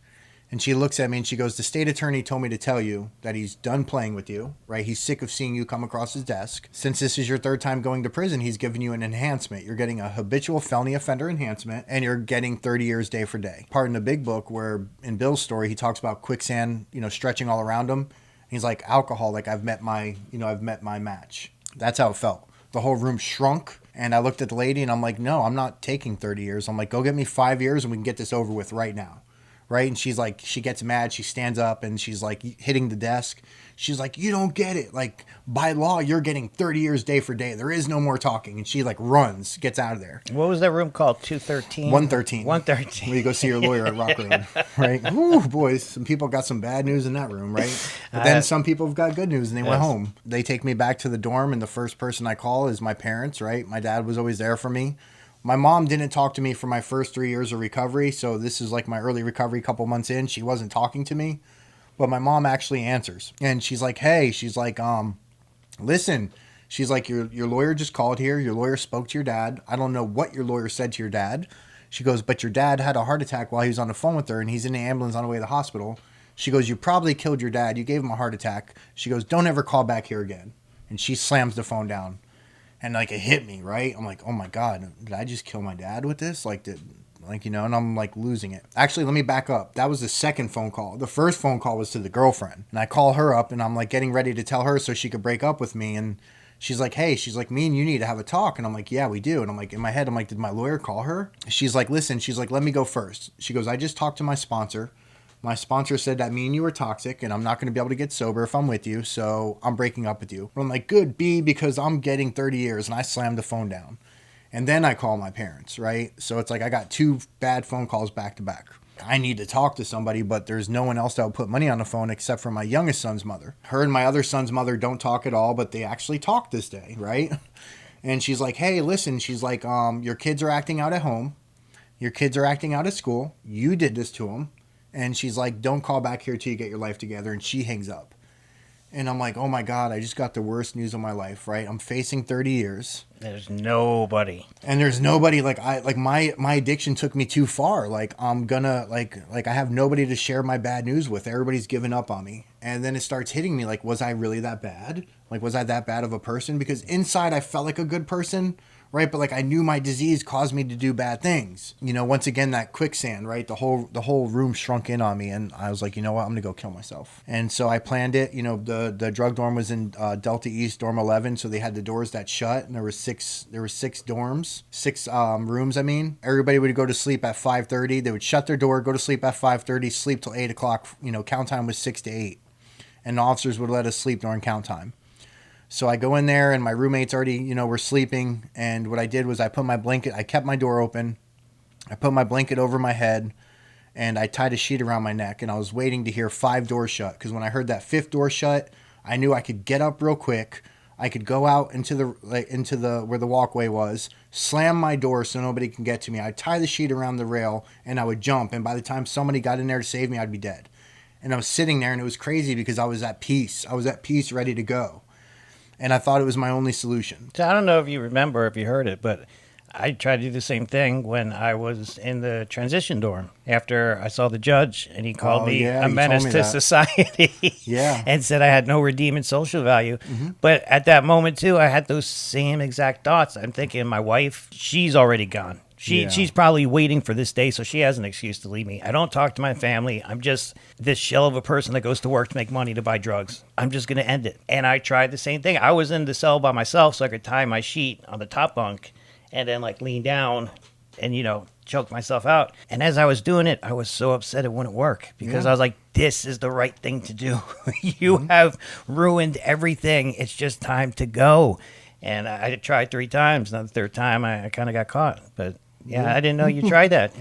And she looks at me and she goes, the state attorney told me to tell you that he's done playing with you, right? He's sick of seeing you come across his desk. Since this is your 3rd time going to prison, he's giving you an enhancement. You're getting a habitual felony offender enhancement, and you're getting 30 years day for day. Part in the big book where in Bill's story, he talks about quicksand, stretching all around him. He's like, alcohol, like I've met my match. That's how it felt. The whole room shrunk. And I looked at the lady and I'm like, no, I'm not taking 30 years. I'm like, go get me 5 years and we can get this over with right now. Right? And she's like, she gets mad. She stands up and she's like hitting the desk. She's like, you don't get it. Like by law, you're getting 30 years day for day. There is no more talking. And she like runs, gets out of there. What was that room called? 213? 113. 113. Where you go see your lawyer at Rockroad. Right? Ooh, boys, some people got some bad news in that room, right? But then some people have got good news and they went home. They take me back to the dorm and the first person I call is my parents, right? My dad was always there for me. My mom didn't talk to me for my first 3 years of recovery, so this is like my early recovery, couple months in. She wasn't talking to me, but my mom actually answers. And she's like, hey, she's like, listen, she's like, your lawyer just called here. Your lawyer spoke to your dad. I don't know what your lawyer said to your dad. She goes, but your dad had a heart attack while he was on the phone with her, and he's in the ambulance on the way to the hospital. She goes, you probably killed your dad. You gave him a heart attack. She goes, don't ever call back here again. And she slams the phone down. And like it hit me, right? I'm like, oh my God, did I just kill my dad with this? Like, Like, and I'm like losing it. Actually, let me back up. That was the second phone call. The first phone call was to the girlfriend. And I call her up and I'm like getting ready to tell her so she could break up with me. And she's like, hey, me and you need to have a talk. And I'm like, yeah, we do. And I'm like, in my head, I'm like, did my lawyer call her? She's like, listen, let me go first. She goes, I just talked to my sponsor. My sponsor said that me and you are toxic and I'm not going to be able to get sober if I'm with you. So I'm breaking up with you. But I'm like, good, B, because I'm getting 30 years. And I slammed the phone down. And then I call my parents, right? So it's like I got 2 bad phone calls back to back. I need to talk to somebody, but there's no one else that will put money on the phone except for my youngest son's mother. Her and my other son's mother don't talk at all, but they actually talk this day, right? And she's like, hey, listen, she's like, your kids are acting out at home. Your kids are acting out at school. You did this to them. And she's like, don't call back here till you get your life together. And she hangs up. And I'm like, oh my God, I just got the worst news of my life, right? I'm facing 30 years. There's nobody. And there's nobody, my addiction took me too far. Like, I'm gonna, like I have nobody to share my bad news with. Everybody's given up on me. And then it starts hitting me, like, was I really that bad? Like, was I that bad of a person? Because inside I felt like a good person, right? But like I knew my disease caused me to do bad things. Once again, that quicksand, right? The whole room shrunk in on me, and I was like, you know what? I'm gonna go kill myself. And so I planned it. The drug dorm was in Delta East, dorm 11, so they had the doors that shut, and there were six dorms, 6 rooms. I mean, everybody would go to sleep at 5:30. They would shut their door, go to sleep at 5:30, sleep till 8 o'clock. Count time was 6 to 8, and the officers would let us sleep during count time. So I go in there and my roommates already, were sleeping. And what I did was I kept my door open. I put my blanket over my head and I tied a sheet around my neck, and I was waiting to hear 5 doors shut. Because when I heard that 5th door shut, I knew I could get up real quick. I could go out into the where the walkway was, slam my door so nobody can get to me. I'd tie the sheet around the rail and I would jump. And by the time somebody got in there to save me, I'd be dead. And I was sitting there and it was crazy because I was at peace. I was at peace, ready to go. And I thought it was my only solution. So I don't know if you remember, if you heard it, but I tried to do the same thing when I was in the transition dorm. After I saw the judge, and he called me a menace to society. Yeah. And said I had no redeeming social value. Mm-hmm. But at that moment, too, I had those same exact thoughts. I'm thinking, my wife, she's already gone. She's probably waiting for this day, so she has an excuse to leave me. I don't talk to my family. I'm just this shell of a person that goes to work to make money to buy drugs. I'm just going to end it. And I tried the same thing. I was in the cell by myself so I could tie my sheet on the top bunk and then lean down and, choke myself out. And as I was doing it, I was so upset it wouldn't work because I was like, this is the right thing to do. You have ruined everything. It's just time to go. And I tried 3 times. And the 3rd time, I kind of got caught. But yeah, I didn't know you tried that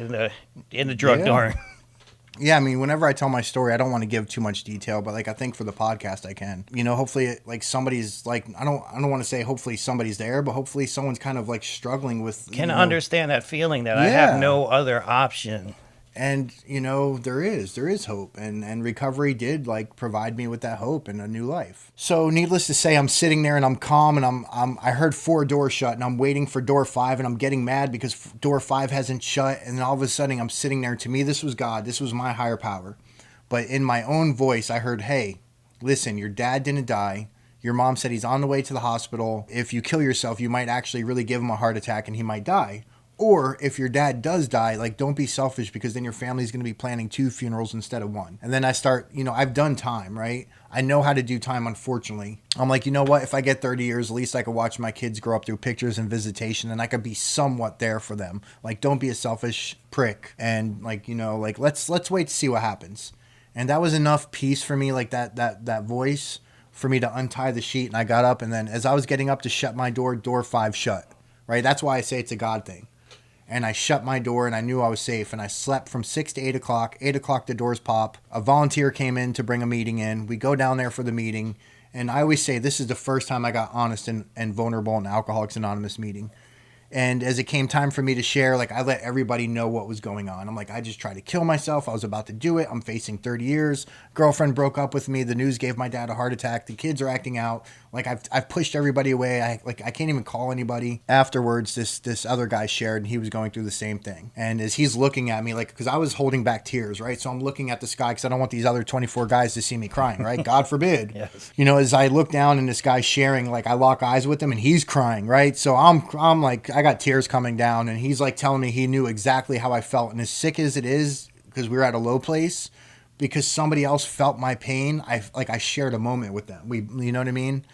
in the drug dorm. Yeah, I mean, whenever I tell my story, I don't want to give too much detail, but I think for the podcast I can. Hopefully somebody's I don't want to say hopefully somebody's there, but hopefully someone's kind of struggling with can understand that feeling that I have no other option. And there is hope, and recovery did provide me with that hope and a new life. So needless to say, I'm sitting there and I'm calm, and I heard 4 doors shut, and I'm waiting for door 5, and I'm getting mad because door 5 hasn't shut, and then all of a sudden I'm sitting there, and to me this was God, this was my higher power. But in my own voice I heard, hey, listen, your dad didn't die. Your mom said he's on the way to the hospital. If you kill yourself, you might actually really give him a heart attack and he might die. Or if your dad does die, don't be selfish, because then your family's going to be planning 2 funerals instead of 1. And then I start, I've done time, right? I know how to do time, unfortunately. I'm like, you know what? If I get 30 years, at least I could watch my kids grow up through pictures and visitation, and I could be somewhat there for them. Don't be a selfish prick. And let's wait to see what happens. And that was enough peace for me, that voice, for me to untie the sheet. And I got up, and then as I was getting up to shut my door, door 5 shut, right? That's why I say it's a God thing. And I shut my door, and I knew I was safe. And I slept from 6 to 8 o'clock. 8 o'clock, the doors pop. A volunteer came in to bring a meeting in. We go down there for the meeting. And I always say this is the first time I got honest and vulnerable in Alcoholics Anonymous meeting. And as it came time for me to share, I let everybody know what was going on. I'm like, I just tried to kill myself. I was about to do it. I'm facing 30 years. Girlfriend broke up with me. The news gave my dad a heart attack. The kids are acting out. I've pushed everybody away. I can't even call anybody. Afterwards, this other guy shared, and he was going through the same thing. And as he's looking at me, because I was holding back tears, right? So I'm looking at the sky because I don't want these other 24 guys to see me crying, right? God forbid. Yes. As I look down and this guy's sharing, I lock eyes with him and he's crying, right? So I'm I got tears coming down, and he's like telling me he knew exactly how I felt. And as sick as it is, because we were at a low place, because somebody else felt my pain, I shared a moment with them. You know what I mean?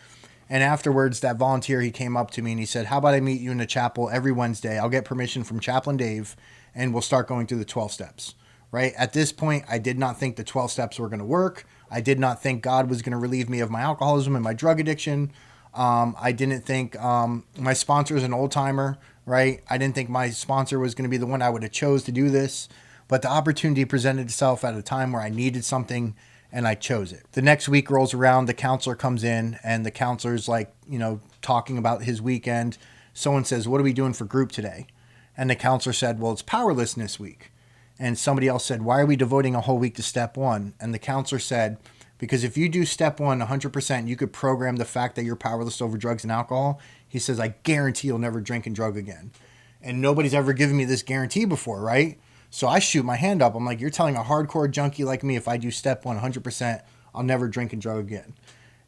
And afterwards, that volunteer, he came up to me and he said, how about I meet you in the chapel every Wednesday? I'll get permission from Chaplain Dave, and we'll start going through the 12 steps, right? At this point, I did not think the 12 steps were going to work. I did not think God was going to relieve me of my alcoholism and my drug addiction. I didn't think my sponsor is an old timer, right? I didn't think my sponsor was going to be the one I would have chose to do this. But the opportunity presented itself at a time where I needed something, and I chose it. The next week rolls around, the counselor comes in, and the counselor's like, talking about his weekend. Someone says, what are we doing for group today? And the counselor said, well, it's powerlessness week. And somebody else said, why are we devoting a whole week to step 1? And the counselor said, because if you do step 1 100%, you could program the fact that you're powerless over drugs and alcohol. He says, I guarantee you'll never drink and drug again. And nobody's ever given me this guarantee before, right? So I shoot my hand up. I'm like, you're telling a hardcore junkie like me, if I do step 1 100%, I'll never drink and drug again.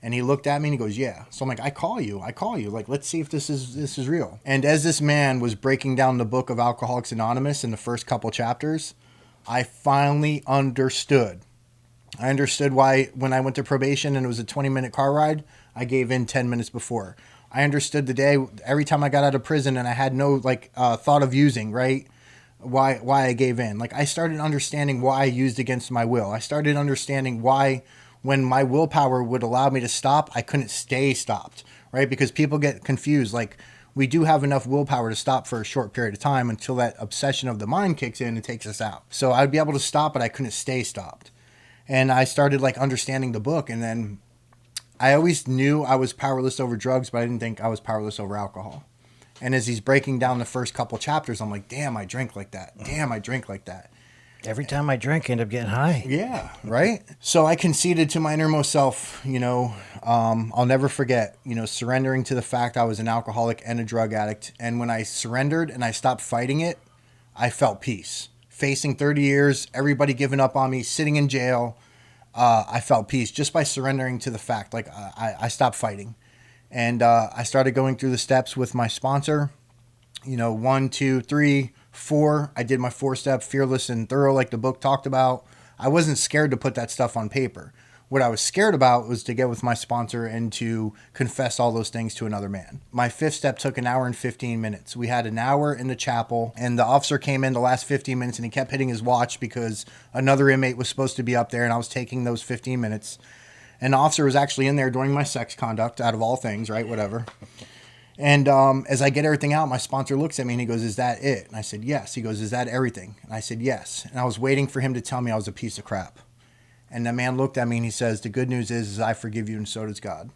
And he looked at me and he goes, yeah. So I'm like, I call you. Like, let's see if this is real. And as this man was breaking down the book of Alcoholics Anonymous in the first couple chapters, I finally understood. I understood why when I went to probation and it was a 20-minute car ride, I gave in 10 minutes before. I understood the day, every time I got out of prison and I had no thought of using, right? Why I gave in. Like, I started understanding why I used against my will. I started understanding why when my willpower would allow me to stop, I couldn't stay stopped, right? Because people get confused. Like, we do have enough willpower to stop for a short period of time until that obsession of the mind kicks in and takes us out. So I'd be able to stop, but I couldn't stay stopped. And I started understanding the book, and then I always knew I was powerless over drugs, but I didn't think I was powerless over alcohol. And as he's breaking down the first couple chapters, I'm like, damn, I drink like that. Damn, I drink like that. Every time I drink, I end up getting high. Yeah, right? So I conceded to my innermost self, I'll never forget, surrendering to the fact I was an alcoholic and a drug addict. And when I surrendered and I stopped fighting it, I felt peace. Facing 30 years, everybody giving up on me, sitting in jail, I felt peace just by surrendering to the fact. I stopped fighting. And I started going through the steps with my sponsor. 1, 2, 3, 4. I did my 4-step, fearless and thorough, like the book talked about. I wasn't scared to put that stuff on paper. What I was scared about was to get with my sponsor and to confess all those things to another man. My 5th step took 1 hour and 15 minutes. We had an hour in the chapel, and the officer came in the last 15 minutes, and he kept hitting his watch because another inmate was supposed to be up there, and I was taking those 15 minutes. And the officer was actually in there during my sex conduct, out of all things, right? Whatever. And as I get everything out, my sponsor looks at me and he goes, is that it? And I said, yes. He goes, is that everything? And I said, yes. And I was waiting for him to tell me I was a piece of crap. And the man looked at me and he says, the good news is I forgive you and so does God.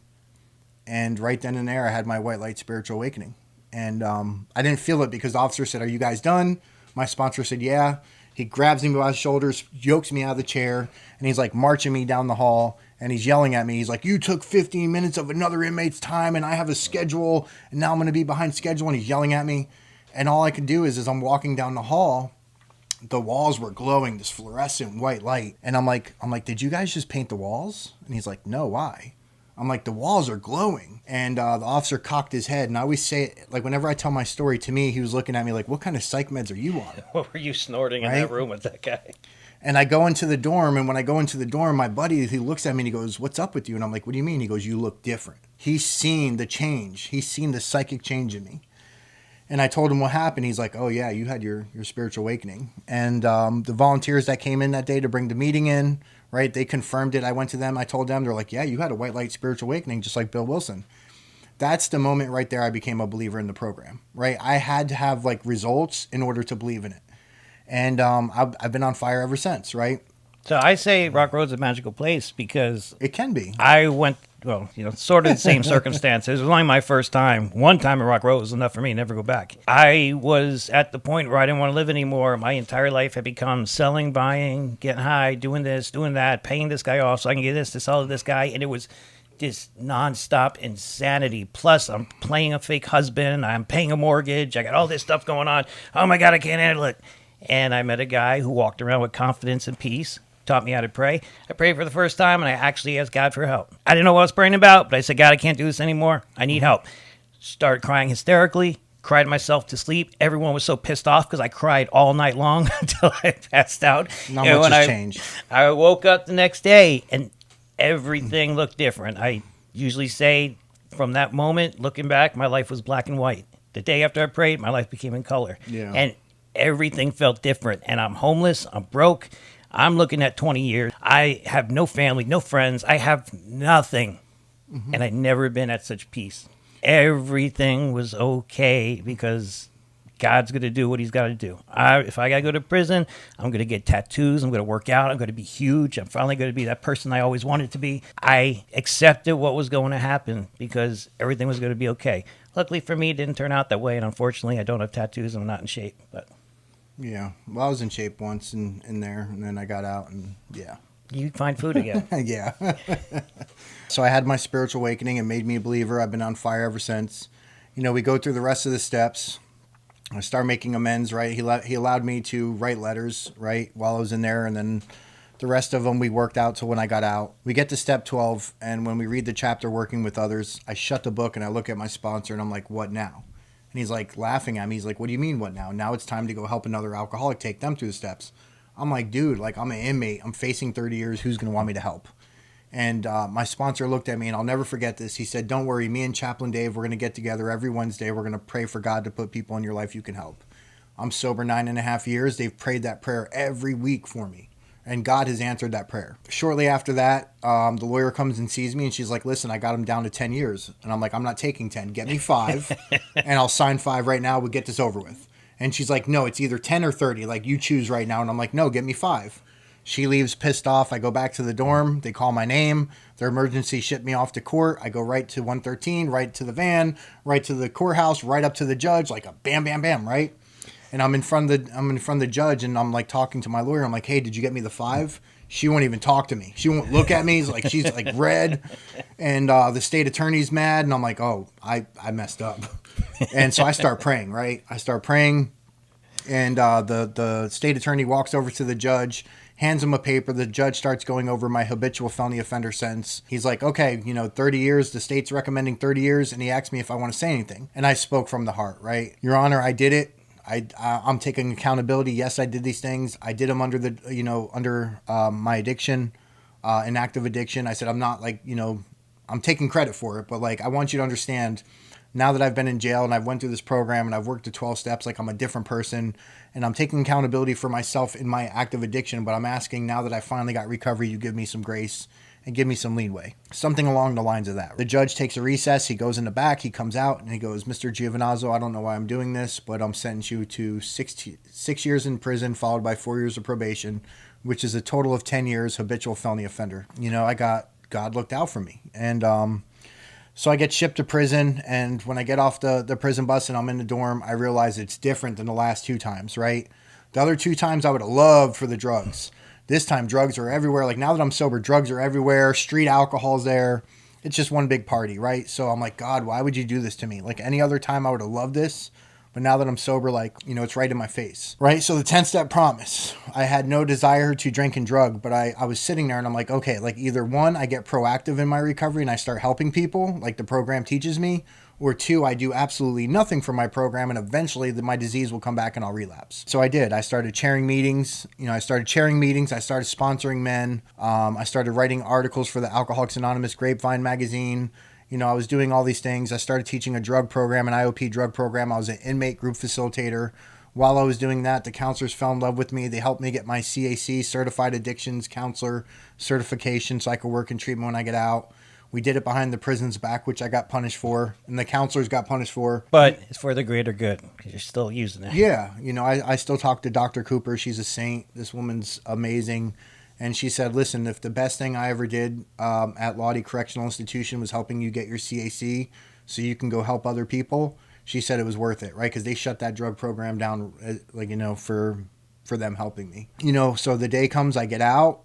And right then and there, I had my white light spiritual awakening. And I didn't feel it because the officer said, are you guys done? My sponsor said, yeah. He grabs me by the shoulders, yokes me out of the chair, and he's marching me down the hall. And he's yelling at me. He's like, you took 15 minutes of another inmate's time, and I have a schedule, and now I'm going to be behind schedule. And he's yelling at me. And all I could do is, as I'm walking down the hall, the walls were glowing, this fluorescent white light. And I'm like, did you guys just paint the walls? And he's like, no, why? I'm like, the walls are glowing. And the officer cocked his head. And I always say, whenever I tell my story, to me, he was looking at me like, what kind of psych meds are you on? What were you snorting in that room with that guy? And I go into the dorm, and when I go into the dorm, my buddy, he looks at me and he goes, what's up with you? And I'm like, what do you mean? He goes, you look different. He's seen the change. He's seen the psychic change in me. And I told him what happened. He's like, oh, yeah, you had your spiritual awakening. And the volunteers that came in that day to bring the meeting in, right, they confirmed it. I went to them. I told them, they're like, yeah, you had a white light spiritual awakening, just like Bill Wilson. That's the moment right there I became a believer in the program, right? I had to have results in order to believe in it. And I've been on fire ever since, right? So I say Rockroad's a magical place because it can be. I went, sort of the same circumstances. It was only my first time. One time at Rockroad was enough for me, never go back. I was at the point where I didn't want to live anymore. My entire life had become selling, buying, getting high, doing this, doing that, paying this guy off so I can get this to sell to this guy. And it was just nonstop insanity. Plus, I'm playing a fake husband. I'm paying a mortgage. I got all this stuff going on. Oh, my God, I can't handle it. And I met a guy who walked around with confidence and peace, taught me how to pray. I prayed for the first time, and I actually asked God for help. I didn't know what I was praying about, but I said, God, I can't do this anymore. I need help. Started crying hysterically, cried myself to sleep. Everyone was so pissed off because I cried all night long until I passed out. Not And much when has changed. I woke up the next day and everything looked different. I usually say from that moment, looking back, my life was black and white. The day after I prayed, my life became in color. Yeah. And everything felt different. And I'm homeless. I'm broke. I'm looking at 20 years. I have no family, no friends. I have nothing. And I'd never been at such peace. Everything was okay because God's going to do what he's got to do. If I got to go to prison, I'm going to get tattoos. I'm going to work out. I'm going to be huge. I'm finally going to be that person I always wanted to be. I accepted what was going to happen because everything was going to be okay. Luckily for me, it didn't turn out that way. And unfortunately, I don't have tattoos and I'm not in shape. But Yeah. Well, I was in shape once in there, and then I got out, and yeah. you find food again. Yeah. So I had my spiritual awakening. It made me a believer. I've been on fire ever since. You know, we go through the rest of the steps. I start making amends, right? He allowed me to write letters, right, while I was in there, and then the rest of them we worked out till when I got out. We get to step 12, and when we read the chapter Working with Others, I shut the book and I look at my sponsor, and I'm like, what now? And he's like laughing at me. He's like, what do you mean, what now? Now it's time to go help another alcoholic take them through the steps. I'm like, dude, like I'm an inmate. I'm facing 30 years. Who's going to want me to help? And my sponsor looked at me, and I'll never forget this. He said, don't worry, me and Chaplain Dave, we're going to get together every Wednesday. We're going to pray for God to put people in your life you can help. I'm sober 9.5 years. They've prayed that prayer every week for me, and God has answered that prayer. Shortly after that, the lawyer comes and sees me, and she's like, listen, I got him down to 10 years. And I'm like, I'm not taking 10. Get me 5, and I'll sign 5 right now. We'll get this over with. And she's like, no, it's either 10 or 30. Like, you choose right now. And I'm like, no, get me 5. She leaves pissed off. I go back to the dorm. They call my name. Their emergency shipped me off to court. I go right to 113, right to the van, right to the courthouse, right up to the judge, like a bam, bam, bam, right? And I'm in front of the judge, and I'm like talking to my lawyer. I'm like, hey, did you get me the 5? She won't even talk to me. She won't look at me. Like, she's like red. And the state attorney's mad. And I'm like, oh, I messed up. And so I start praying, right? I start praying. And the state attorney walks over to the judge, hands him a paper. The judge starts going over my habitual felony offender sentence. He's like, okay, 30 years. The state's recommending 30 years. And he asked me if I want to say anything. And I spoke from the heart, right? Your Honor, I did it. I'm taking accountability. Yes, I did these things. I did them under my addiction, an active addiction. I said, I'm not I'm taking credit for it, but like, I want you to understand now that I've been in jail and I've went through this program and I've worked the 12 steps, like I'm a different person and I'm taking accountability for myself in my active addiction. But I'm asking now that I finally got recovery, you give me some grace and give me some leeway. Something along the lines of that. The judge takes a recess. He goes in the back. He comes out and he goes, Mr. Giovinazzo, I don't know why I'm doing this, but I'm sentencing you to 6 years in prison, followed by 4 years of probation, which is a total of 10 years habitual felony offender. God looked out for me. And so I get shipped to prison. And when I get off the prison bus and I'm in the dorm, I realize it's different than the last 2 times, right? The other 2 times I would have loved for the drugs. This time, drugs are everywhere. Like, now that I'm sober, drugs are everywhere. Street alcohol's there. It's just one big party, right? So I'm like, God, why would you do this to me? Like, any other time I would have loved this. But now that I'm sober, it's right in my face, right? So the 10-step promise. I had no desire to drink and drug, but I was sitting there and I'm like, okay, like either 1, I get proactive in my recovery and I start helping people like the program teaches me, or 2, I do absolutely nothing for my program and eventually my disease will come back and I'll relapse. So I did. I started chairing meetings. I started sponsoring men. I started writing articles for the Alcoholics Anonymous Grapevine magazine. I was doing all these things. I started teaching a drug program, an IOP drug program. I was an inmate group facilitator. While I was doing that, the counselors fell in love with me. They helped me get my CAC, Certified Addictions Counselor certification, so I could work in treatment when I get out. We did it behind the prison's back, which I got punished for, and the counselors got punished for. But it's for the greater good, because you're still using it. Yeah. I still talk to Dr. Cooper. She's a saint. This woman's amazing. And she said, listen, if the best thing I ever did at Lottie Correctional Institution was helping you get your CAC so you can go help other people, she said it was worth it, right? Because they shut that drug program down, for them helping me. So the day comes, I get out.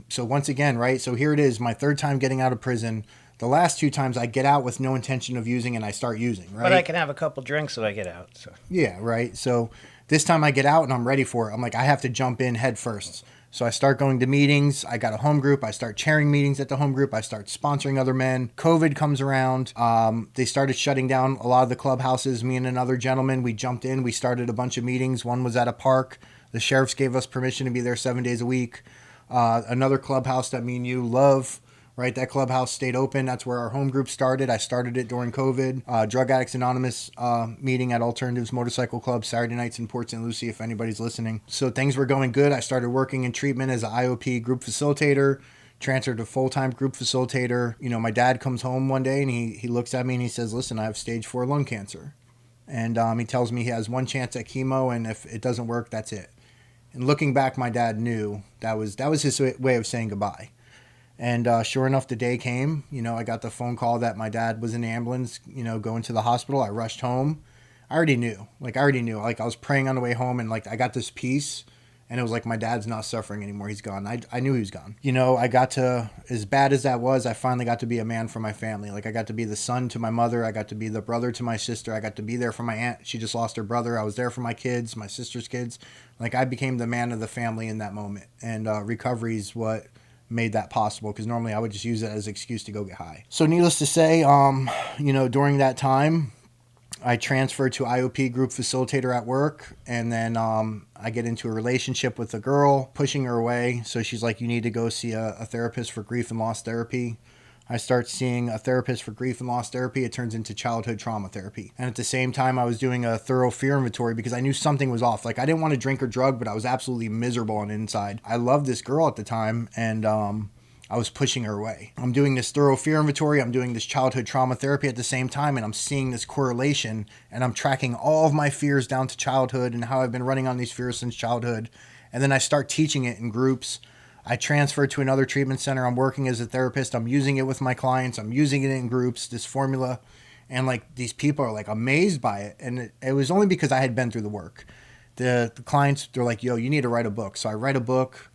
So once again, right? So here it is, my 3rd time getting out of prison. The last 2 times I get out with no intention of using and I start using, right? But I can have a couple drinks when I get out. So. Yeah, right. So this time I get out and I'm ready for it. I'm like, I have to jump in head first. So I start going to meetings. I got a home group. I start chairing meetings at the home group. I start sponsoring other men. COVID comes around. They started shutting down a lot of the clubhouses. Me and another gentleman, we jumped in. We started a bunch of meetings. One was at a park. The sheriffs gave us permission to be there 7 days a week. Another clubhouse that me and you love, right? That clubhouse stayed open. That's where our home group started. I started it during COVID. Drug Addicts Anonymous meeting at Alternatives Motorcycle Club Saturday nights in Port St. Lucie, if anybody's listening. So things were going good. I started working in treatment as an IOP group facilitator, transferred to full-time group facilitator. You know, my dad comes home one day and he looks at me and he says, listen, I have stage 4 lung cancer. And he tells me he has one chance at chemo, and if it doesn't work, that's it. And looking back, my dad knew that was his way of saying goodbye. And sure enough, the day came. You know, I got the phone call that my dad was in the ambulance, you know, going to the hospital. I rushed home. I already knew. Like, I was praying on the way home, and, like, I got this peace. And it was like, my dad's not suffering anymore. He's gone. I knew he was gone. You know, I got to, as bad as that was, I finally got to be a man for my family. Like, I got to be the son to my mother. I got to be the brother to my sister. I got to be there for my aunt. She just lost her brother. I was there for my kids, my sister's kids. Like, I became the man of the family in that moment. And recovery is what made that possible, because normally I would just use it as an excuse to go get high. So needless to say, you know, during that time, I transferred to IOP group facilitator at work, and then I get into a relationship with a girl, pushing her away. So she's like, you need to go see a therapist for grief and loss therapy. I start seeing a therapist for grief and loss therapy. It turns into childhood trauma therapy. And at the same time, I was doing a thorough fear inventory because I knew something was off. Like, I didn't want to drink or drug, but I was absolutely miserable on the inside. I loved this girl at the time, and I was pushing her away. I'm doing this thorough fear inventory. I'm doing this childhood trauma therapy at the same time, and I'm seeing this correlation, and I'm tracking all of my fears down to childhood and how I've been running on these fears since childhood. And then I start teaching it in groups. I transfer to another treatment center. I'm working as a therapist. I'm using it with my clients. I'm using it in groups, this formula. And, like, these people are, like, amazed by it. And it was only because I had been through the work. The clients, they're like, yo, you need to write a book. So I write a book,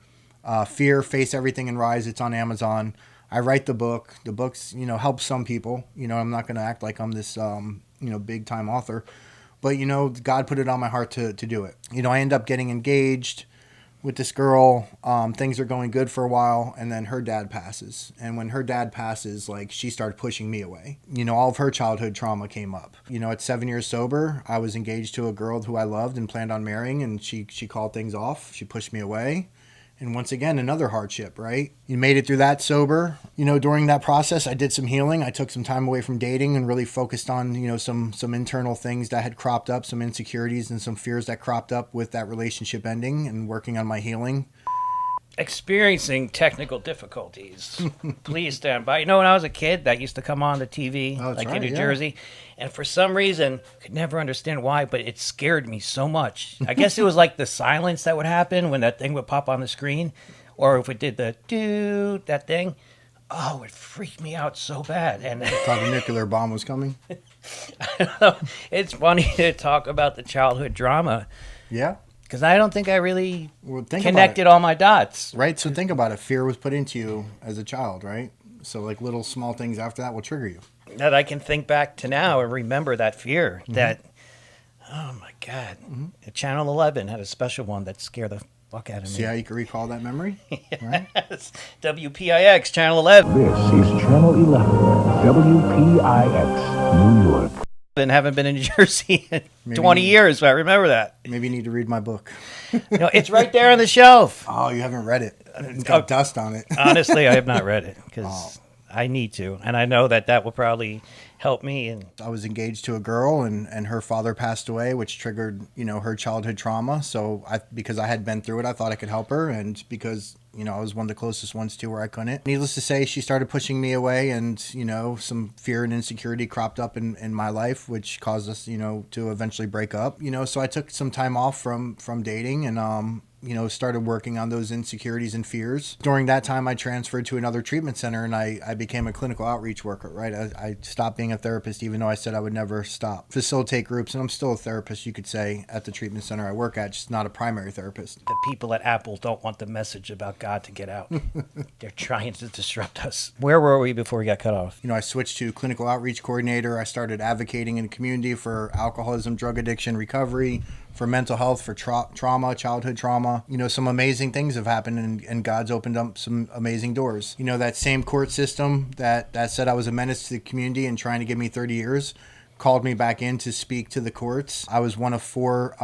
Fear, Face Everything and Rise. It's on Amazon. I write the book. The book's, you know, helps some people. You know, I'm not going to act like I'm this, you know, big time author. But, you know, God put it on my heart to do it. You know, I end up getting engaged with this girl. Things are going good for a while, and then her dad passes. And when her dad passes, like, she started pushing me away. You know, all of her childhood trauma came up. You know, at 7 years sober, I was engaged to a girl who I loved and planned on marrying, and she called things off. She pushed me away. And once again, another hardship, right? You made it through that sober. You know, during that process, I did some healing. I took some time away from dating and really focused on, you know, some internal things that had cropped up, some insecurities and some fears that cropped up with that relationship ending, and working on my healing. Experiencing technical difficulties. Please stand by. You know, when I was a kid, that used to come on the TV, like in New Jersey. And for some reason, could never understand why, but it scared me so much. I guess it was like the silence that would happen when that thing would pop on the screen. Or if it did the doo, that thing. Oh, it freaked me out so bad. And I thought a nuclear bomb was coming. I don't know. It's funny to talk about the childhood drama. Yeah. Because I don't think I really connected all my dots. Right? So think about it. Fear was put into you as a child, right? So, like, little small things after that will trigger you. That I can think back to now and remember that fear. Mm-hmm. That, oh my God. Mm-hmm. Channel 11 had a special one that scared the fuck out of me. See how you can recall that memory? Yes. Right? WPIX, Channel 11. This is Channel 11, WPIX, New York. And haven't been in New Jersey in 20 years, but I remember that. Maybe you need to read my book. You know, it's right there on the shelf. Oh, you haven't read it. It's got dust on it. Honestly, I have not read it because I need to. And I know that will probably help me. And I was engaged to a girl, and her father passed away, which triggered, you know, her childhood trauma. So because I had been through it, I thought I could help her. And because, you know, I was one of the closest ones to where I couldn't. Needless to say, she started pushing me away, and, you know, some fear and insecurity cropped up in my life, which caused us, you know, to eventually break up. You know, so I took some time off from dating, and you know, started working on those insecurities and fears. During that time, I transferred to another treatment center, and I became a clinical outreach worker, right? I stopped being a therapist, even though I said I would never stop. Facilitate groups, and I'm still a therapist, you could say, at the treatment center I work at, just not a primary therapist. The people at Apple don't want the message about God to get out. They're trying to disrupt us. Where were we before we got cut off? You know, I switched to clinical outreach coordinator. I started advocating in the community for alcoholism, drug addiction, recovery, for mental health, for trauma, childhood trauma. You know, some amazing things have happened, and God's opened up some amazing doors. You know, that same court system that said I was a menace to the community and trying to give me 30 years called me back in to speak to the courts. I was one of 4,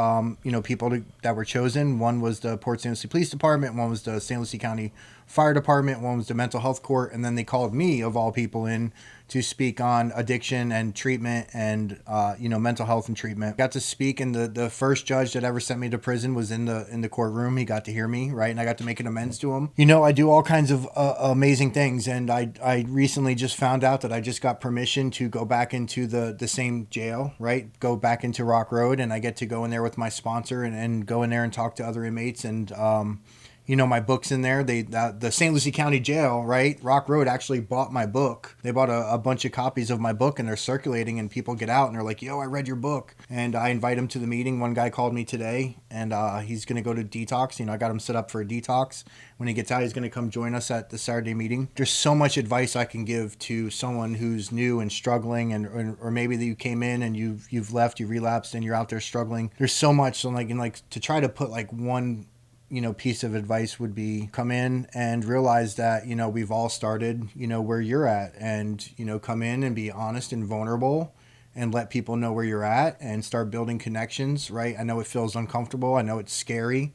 people that were chosen. One was the Port St. Lucie Police Department, one was the St. Lucie County Fire Department, one was the mental health court, and then they called me, of all people, in to speak on addiction and treatment and, mental health and treatment. Got to speak, and the first judge that ever sent me to prison was in the courtroom. He got to hear me, right? And I got to make an amends to him. You know, I do all kinds of amazing things, and I recently just found out that I just got permission to go back into the same jail, right? Go back into Rockroad, and I get to go in there with my sponsor and go in there and talk to other inmates and, my book's in there. The St. Lucie County Jail, right? Rockroad actually bought my book. They bought a bunch of copies of my book, and they're circulating, and people get out and they're like, yo, I read your book. And I invite him to the meeting. One guy called me today, and he's going to go to detox. You know, I got him set up for a detox. When he gets out, he's going to come join us at the Saturday meeting. There's so much advice I can give to someone who's new and struggling, or maybe that you came in and you've left, you relapsed, and you're out there struggling. There's so much. So to try to put one piece of advice would be come in and realize that, we've all started, where you're at, and, come in and be honest and vulnerable and let people know where you're at and start building connections, right? I know it feels uncomfortable. I know it's scary,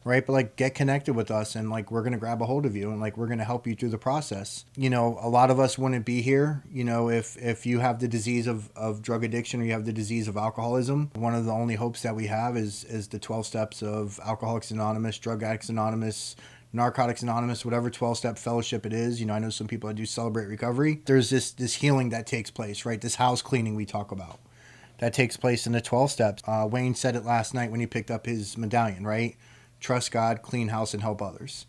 right? But get connected with us, and we're going to grab a hold of you, and we're going to help you through the process. A lot of us wouldn't be here, if you have the disease of drug addiction, or you have the disease of alcoholism. One of the only hopes that we have is the 12 steps of Alcoholics Anonymous, Drug Addicts Anonymous, Narcotics Anonymous, whatever 12-step fellowship it is. I know some people that do Celebrate Recovery. There's this healing that takes place, right? This house cleaning we talk about that takes place in the 12 steps. Wayne said it last night when he picked up his medallion, right? Trust God, clean house, and help others.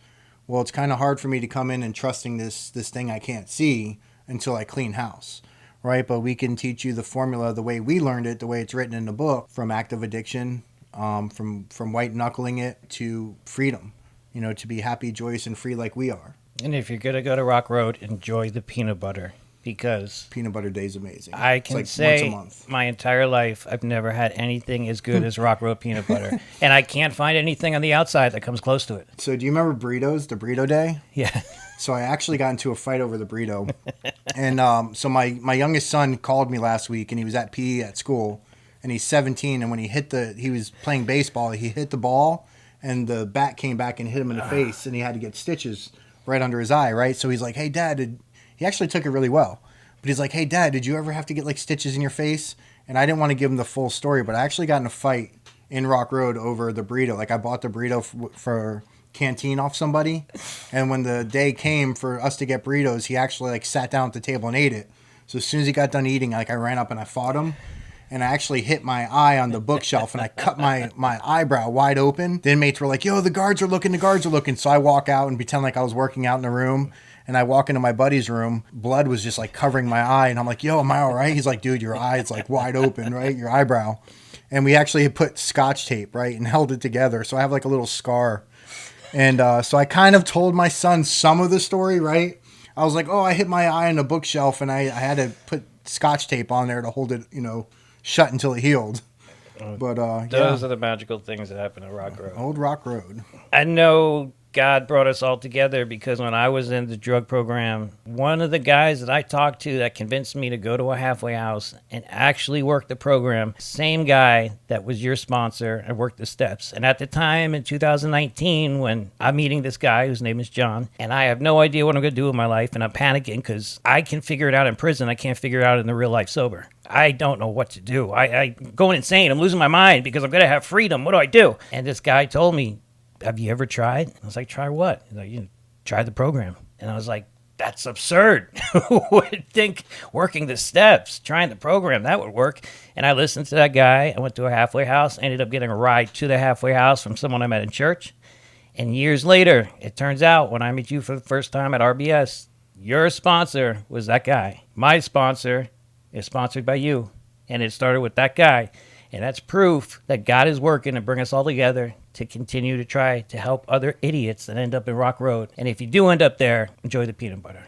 Well, it's kind of hard for me to come in and trusting this thing I can't see until I clean house, right? But we can teach you the formula the way we learned it, the way it's written in the book, from active addiction, from white knuckling it to freedom, to be happy, joyous, and free like we are. And if you're going to go to Rockroad, enjoy the peanut butter, because peanut butter day is amazing. I can say once a month. My entire life I've never had anything as good as Rockroad peanut butter, and I can't find anything on the outside that comes close to it. So do you remember burritos, the burrito day? Yeah. So I actually got into a fight over the burrito, and so my youngest son called me last week, and he was at PE at school, and he's 17, and when he was playing baseball, he hit the ball, and the bat came back and hit him in the face, and he had to get stitches right under his eye, right? So he's like, hey, Dad, he actually took it really well. But he's like, hey, Dad, did you ever have to get stitches in your face? And I didn't want to give him the full story, but I actually got in a fight in Rockroad over the burrito. I bought the burrito for canteen off somebody. And when the day came for us to get burritos, he actually sat down at the table and ate it. So as soon as he got done eating, I ran up and I fought him. And I actually hit my eye on the bookshelf, and I cut my eyebrow wide open. The inmates were like, yo, the guards are looking. So I walk out and pretend like I was working out in the room. And I walk into my buddy's room. Blood was just covering my eye. And I'm like, yo, am I all right? He's like, dude, your eye is wide open, right? Your eyebrow. And we actually had put scotch tape, right? And held it together. So I have a little scar. And so I kind of told my son some of the story, right? I was like, oh, I hit my eye on a bookshelf, and I had to put scotch tape on there to hold it, shut until it healed. But those are the magical things that happen at Rockroad. Old Rockroad. I know God brought us all together because when I was in the drug program, one of the guys that I talked to that convinced me to go to a halfway house and actually work the program, same guy that was your sponsor and worked the steps. And at the time in 2019, when I'm meeting this guy whose name is John, and I have no idea what I'm going to do with my life, and I'm panicking because I can figure it out in prison. I can't figure it out in the real life sober. I don't know what to do. I'm going insane. I'm losing my mind because I'm going to have freedom. What do I do? And this guy told me, have you ever tried? I was like, try what? He's like, try the program. And I was like, that's absurd. Who would think working the steps, trying the program, that would work? And I listened to that guy. I went to a halfway house, ended up getting a ride to the halfway house from someone I met in church. And years later, it turns out when I meet you for the first time at RBS, your sponsor was that guy. My sponsor is sponsored by you. And it started with that guy. And that's proof that God is working to bring us all together to continue to try to help other idiots that end up in Rockroad. And if you do end up there, enjoy the peanut butter.